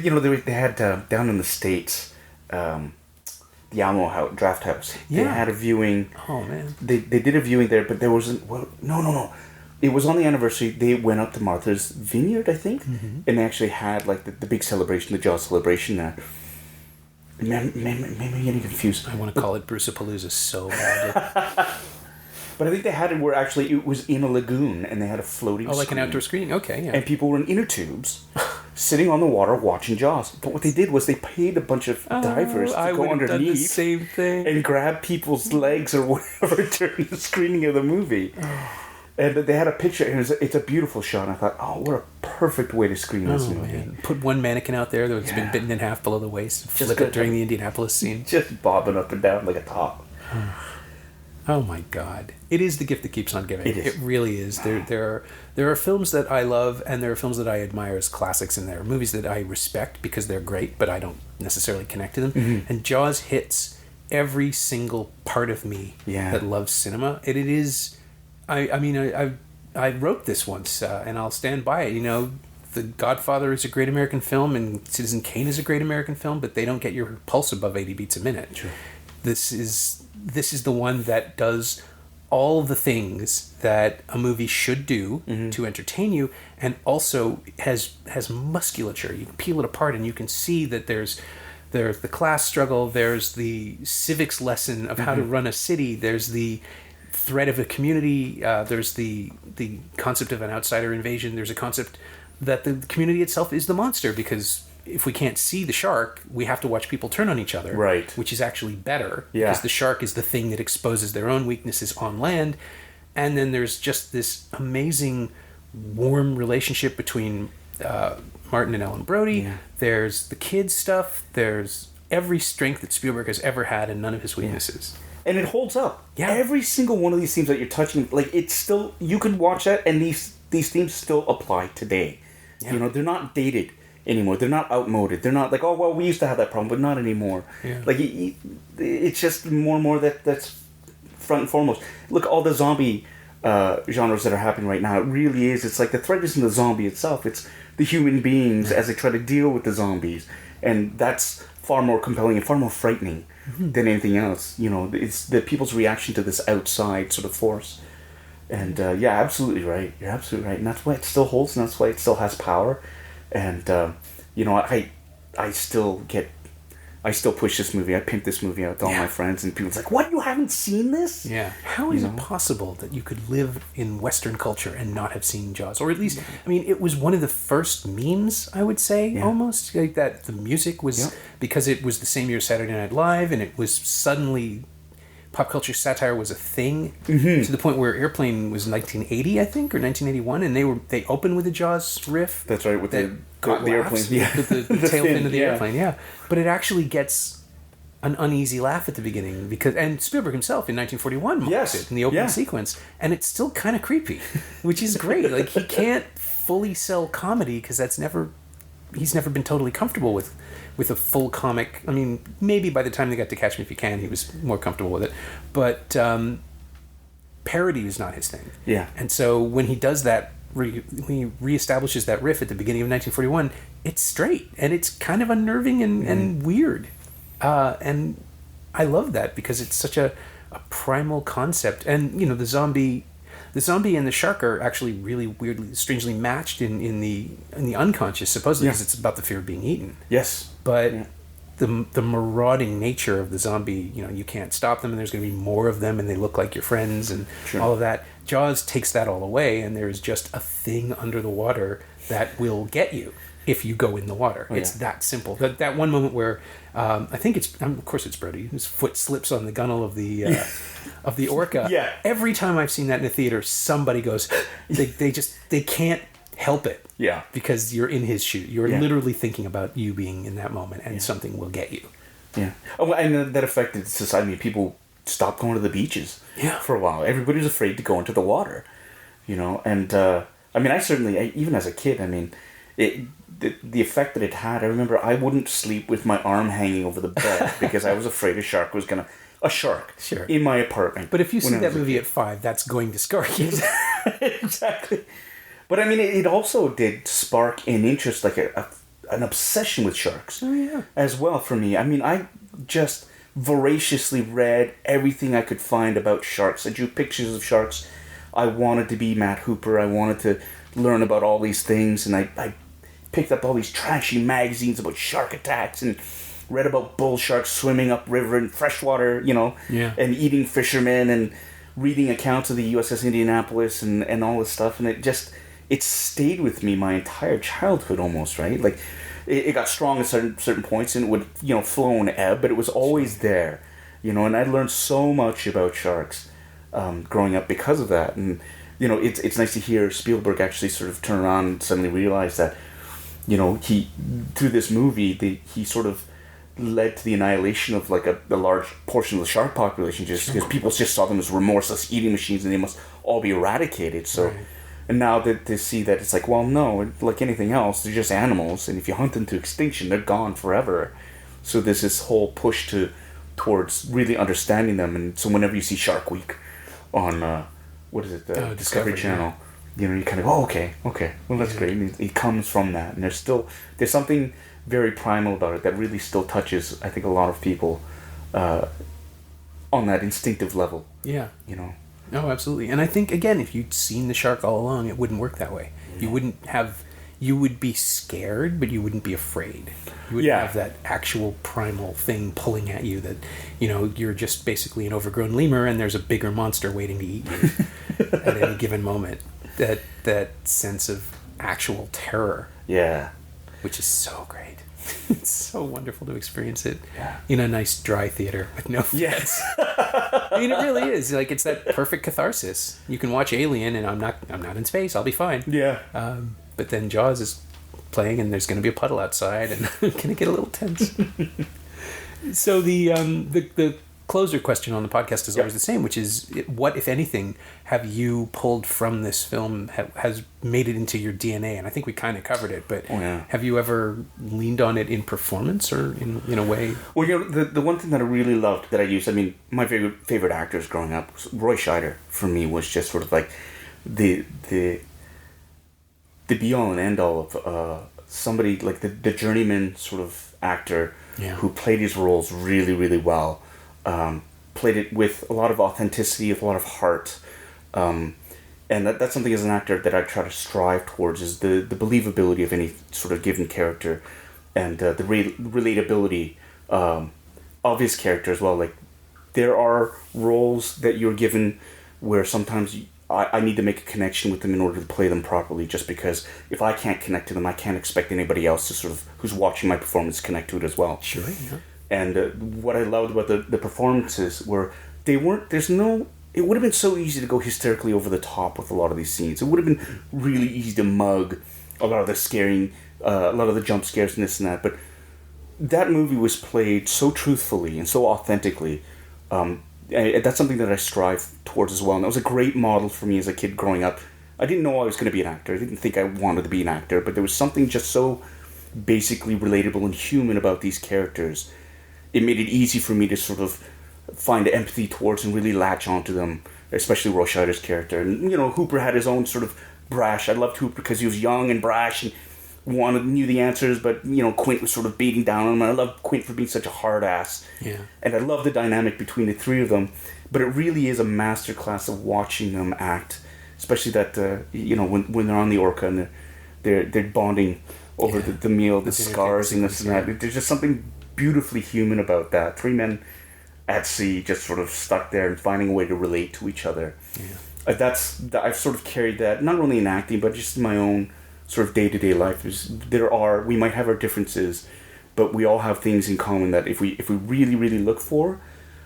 had down in the States, the Alamo Draft House. They had a viewing. Oh man. They did a viewing there, but there wasn't. Well, no. It was on the anniversary. They went up to Martha's Vineyard, I think, and they actually had like the big celebration, the Jaws celebration there. Maybe I'm getting confused. I want to call it Brucepalooza so bad. But I think they had it where actually it was in a lagoon, and they had a floating like screen. an outdoor screening? Okay, yeah. And people were in inner tubes, sitting on the water watching Jaws. But what they did was they paid a bunch of divers to go underneath done the same thing. and grab people's legs or whatever during the screening of the movie. And they had a picture, and it's a beautiful shot. And I thought, what a perfect way to screen this movie. Man. Put one mannequin out there that's been bitten in half below the waist. Flip it during the Indianapolis scene. Just bobbing up and down like a top. Oh my God! It is the gift that keeps on giving. It really is. There are films that I love, and there are films that I admire as classics, and there are movies that I respect because they're great, but I don't necessarily connect to them. Mm-hmm. And Jaws hits every single part of me that loves cinema. And it is. I wrote this once, and I'll stand by it. The Godfather is a great American film, and Citizen Kane is a great American film, but they don't get your pulse above 80 beats a minute. Sure. This is the one that does all the things that a movie should do to entertain you, and also has musculature. You can peel it apart, and you can see that there's the class struggle, there's the civics lesson of how to run a city, there's the threat of a community, there's the concept of an outsider invasion, there's a concept that the community itself is the monster, because if we can't see the shark, we have to watch people turn on each other, right? Which is actually better, because the shark is the thing that exposes their own weaknesses on land. And then there's just this amazing warm relationship between Martin and Ellen Brody. Yeah. There's the kids stuff. There's every strength that Spielberg has ever had and none of his weaknesses. Yeah. And it holds up. Yeah. Every single one of these themes that you're touching, like, it's still, you could watch that and these themes still apply today. Yeah. They're not dated. anymore. They're not outmoded. They're not like, oh well, we used to have that problem, but not anymore. Yeah. Like it's just more and more that's front and foremost. Look, all the zombie genres that are happening right now. It really is. It's like the threat isn't the zombie itself. It's the human beings as they try to deal with the zombies, and that's far more compelling and far more frightening than anything else. You know, it's the people's reaction to this outside sort of force. And yeah, absolutely right. You're absolutely right, and that's why it still holds, and that's why it still has power. And you know, I still push this movie. I pimp this movie out to all my friends, and people's like, "What? You haven't seen this?" Yeah. How is it possible that you could live in Western culture and not have seen Jaws? Or at least, I mean, it was one of the first memes, I would say, almost like that. The music was because it was the same year as Saturday Night Live, and it was suddenly. Pop culture satire was a thing to the point where Airplane was 1980, I think, or 1981, and they opened with a Jaws riff. That's right, with the airplane, the tail fin of the airplane, But it actually gets an uneasy laugh at the beginning and Spielberg himself in 1941 mocks it in the opening sequence, and it's still kind of creepy, which is great. Like he can't fully sell comedy because he's never been totally comfortable with a full comic. I mean, maybe by the time they got to Catch Me If You Can, he was more comfortable with it. But parody is not his thing. Yeah. And so when he does that, when he reestablishes that riff at the beginning of 1941, it's straight. And it's kind of unnerving and weird. And I love that because it's such a primal concept. And, you know, the zombie and the shark are actually really weirdly, strangely matched in the unconscious, supposedly, because it's about the fear of being eaten. Yes. But the marauding nature of the zombie, you know, you can't stop them, and there's going to be more of them, and they look like your friends, and all of that. Jaws takes that all away, and there's just a thing under the water that will get you if you go in the water. It's that simple. That one moment where I think of course it's Brody, his foot slips on the gunnel of the orca. Yeah. Every time I've seen that in a theater, somebody goes, they can't help it. Yeah. Because you're in his shoe. You're literally thinking about you being in that moment, and something will get you. Yeah. Oh, and that affected society. I mean, people stopped going to the beaches for a while. Everybody was afraid to go into the water, you know. And I mean, even as a kid, I mean, the effect that it had. I remember I wouldn't sleep with my arm hanging over the bed because I was afraid a shark in my apartment. But if you see that movie at 5, that's going to scar you. Exactly. But I mean, it also did spark an interest, like an obsession with sharks. Oh, yeah. As well for me. I mean, I just voraciously read everything I could find about sharks. I drew pictures of sharks. I wanted to be Matt Hooper. I wanted to learn about all these things. And I picked up all these trashy magazines about shark attacks and read about bull sharks swimming upriver in freshwater, you know, and eating fishermen, and reading accounts of the USS Indianapolis and all this stuff. And it stayed with me my entire childhood almost, right? Like, it got strong at certain points, and it would, you know, flow and ebb, but it was always there, you know, and I learned so much about sharks growing up because of that. And, you know, it's nice to hear Spielberg actually sort of turn around and suddenly realize that, you know, through this movie, he sort of led to the annihilation of like a large portion of the shark population, just because people just saw them as remorseless eating machines, and they must all be eradicated. So... Right. And now that they see that, it's like, well, no, like anything else, they're just animals, and if you hunt them to extinction, they're gone forever. So there's this whole push towards really understanding them, and so whenever you see Shark Week on the Discovery Channel, you know, you kind of go, okay, well, that's great. And it comes from that, and there's something very primal about it that really still touches, I think, a lot of people on that instinctive level. Yeah, you know. No, absolutely. And I think, again, if you'd seen the shark all along, it wouldn't work that way. You would be scared, but you wouldn't be afraid. You wouldn't have that actual primal thing pulling at you that, you know, you're just basically an overgrown lemur and there's a bigger monster waiting to eat you at any given moment. That sense of actual terror. Yeah. Which is so great. It's so wonderful to experience it in a nice dry theater with no fence. Yes. I mean, it really is. Like, it's that perfect catharsis. You can watch Alien, and I'm not in space. I'll be fine. Yeah. But then Jaws is playing, and there's going to be a puddle outside, and I'm going to get a little tense. So the closer question on the podcast is always the same, which is, what, if anything, have you pulled from this film has made it into your DNA? And I think we kind of covered it, but have you ever leaned on it in performance or in a way? Well, the one thing that I really loved that I used, I mean, my favorite actors growing up, Roy Scheider, for me, was just sort of like the be-all and end-all of somebody like the journeyman sort of actor who played his roles really, really well. Played it with a lot of authenticity, with a lot of heart. And that's something as an actor that I try to strive towards, is the believability of any sort of given character, and the relatability of his character as well. Like, there are roles that you're given where sometimes I need to make a connection with them in order to play them properly, just because if I can't connect to them, I can't expect anybody else to sort of, who's watching my performance, connect to it as well. Sure, yeah. And what I loved about the performances were, it would have been so easy to go hysterically over the top with a lot of these scenes. It would have been really easy to mug a lot of the jump scares and this and that. But that movie was played so truthfully and so authentically. That's something that I strive towards as well. And that was a great model for me as a kid growing up. I didn't know I was going to be an actor. I didn't think I wanted to be an actor. But there was something just so basically relatable and human about these characters. It made it easy for me to sort of find empathy towards and really latch onto them, especially Roy Scheider's character. And, Hooper had his own sort of brash. I loved Hooper because he was young and brash and knew the answers, but, Quint was sort of beating down on him. And I loved Quint for being such a hard ass. Yeah. And I love the dynamic between the three of them. But it really is a masterclass of watching them act, especially that, when they're on the Orca and they're bonding over the meal, the scars and this and that. There's just something beautifully human about that. Three men at sea just sort of stuck there and finding a way to relate to each other. Yeah. I've sort of carried that not only in acting but just in my own sort of day-to-day life. We might have our differences, but we all have things in common that if we really, really look for,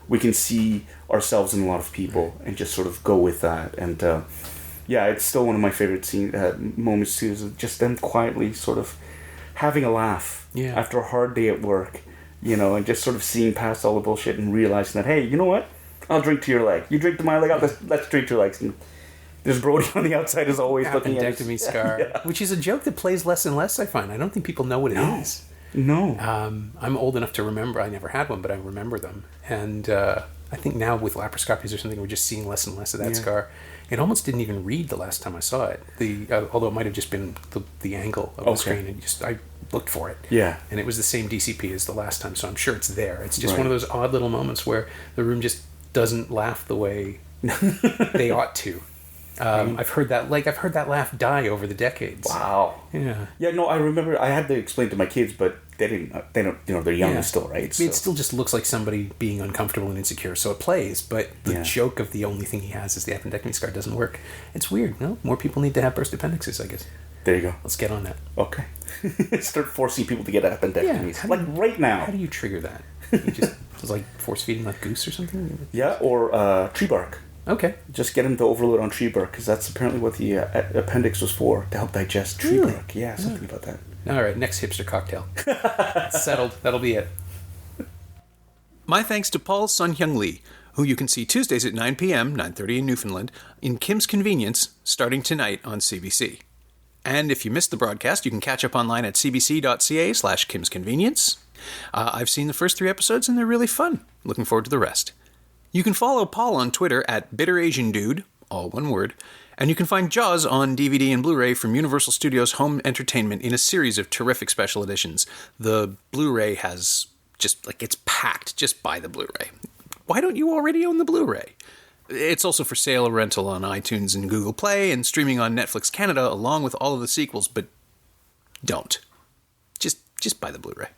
we can see ourselves in a lot of people and just sort of go with that. And it's still one of my favorite moments too, is just them quietly sort of having a laugh after a hard day at work. And just sort of seeing past all the bullshit and realizing that, hey, you know what? I'll drink to your leg. You drink to my leg. Let's drink to your legs. And there's Brody on the outside as always looking at appendectomy scar, which is a joke that plays less and less, I find. I don't think people know what it is. No. I'm old enough to remember. I never had one, but I remember them. And I think now with laparoscopies or something, we're just seeing less and less of that scar. It almost didn't even read the last time I saw it. Although it might have just been the angle of the screen, and I looked for it. Yeah. And it was the same DCP as the last time, so I'm sure it's there. It's just one of those odd little moments where the room just doesn't laugh the way they ought to. I've heard that laugh die over the decades. Wow. Yeah. Yeah. No, I remember. I had to explain to my kids, but they didn't. They don't. They're young still, right? It still just looks like somebody being uncomfortable and insecure. So it plays, but the joke of the only thing he has is the appendectomy scar doesn't work. It's weird. No, more people need to have burst appendixes, I guess. There you go. Let's get on that. Okay. Start forcing people to get appendectomies, right now. How do you trigger that? You just like force feeding like goose or something? Yeah, or tree bark. Okay. Just get him to overload on tree bark, because that's apparently what the appendix was for, to help digest tree bark. Yeah, something about that. All right, next hipster cocktail. Settled. That'll be it. My thanks to Paul Sun-Hyung Lee, who you can see Tuesdays at 9 p.m., 9:30 in Newfoundland, in Kim's Convenience, starting tonight on CBC. And if you missed the broadcast, you can catch up online at cbc.ca/kimsconvenience. I've seen the first 3 episodes, and they're really fun. Looking forward to the rest. You can follow Paul on Twitter at BitterAsianDude, all one word, and you can find Jaws on DVD and Blu-ray from Universal Studios Home Entertainment in a series of terrific special editions. The Blu-ray has it's packed. Just buy the Blu-ray. Why don't you already own the Blu-ray? It's also for sale or rental on iTunes and Google Play and streaming on Netflix Canada along with all of the sequels, but don't. Just buy the Blu-ray.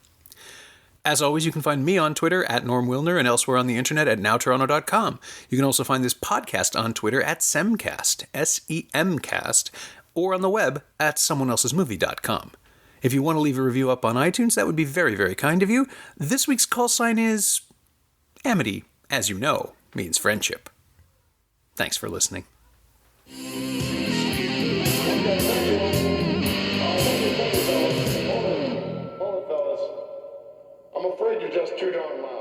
As always, you can find me on Twitter at Norm Wilner and elsewhere on the internet at nowtoronto.com. You can also find this podcast on Twitter at Semcast, S-E-M-Cast, or on the web at someoneelsesmovie.com. If you want to leave a review up on iTunes, that would be very, very kind of you. This week's call sign is amity, as you know, means friendship. Thanks for listening. I'm afraid you're just too darn loud.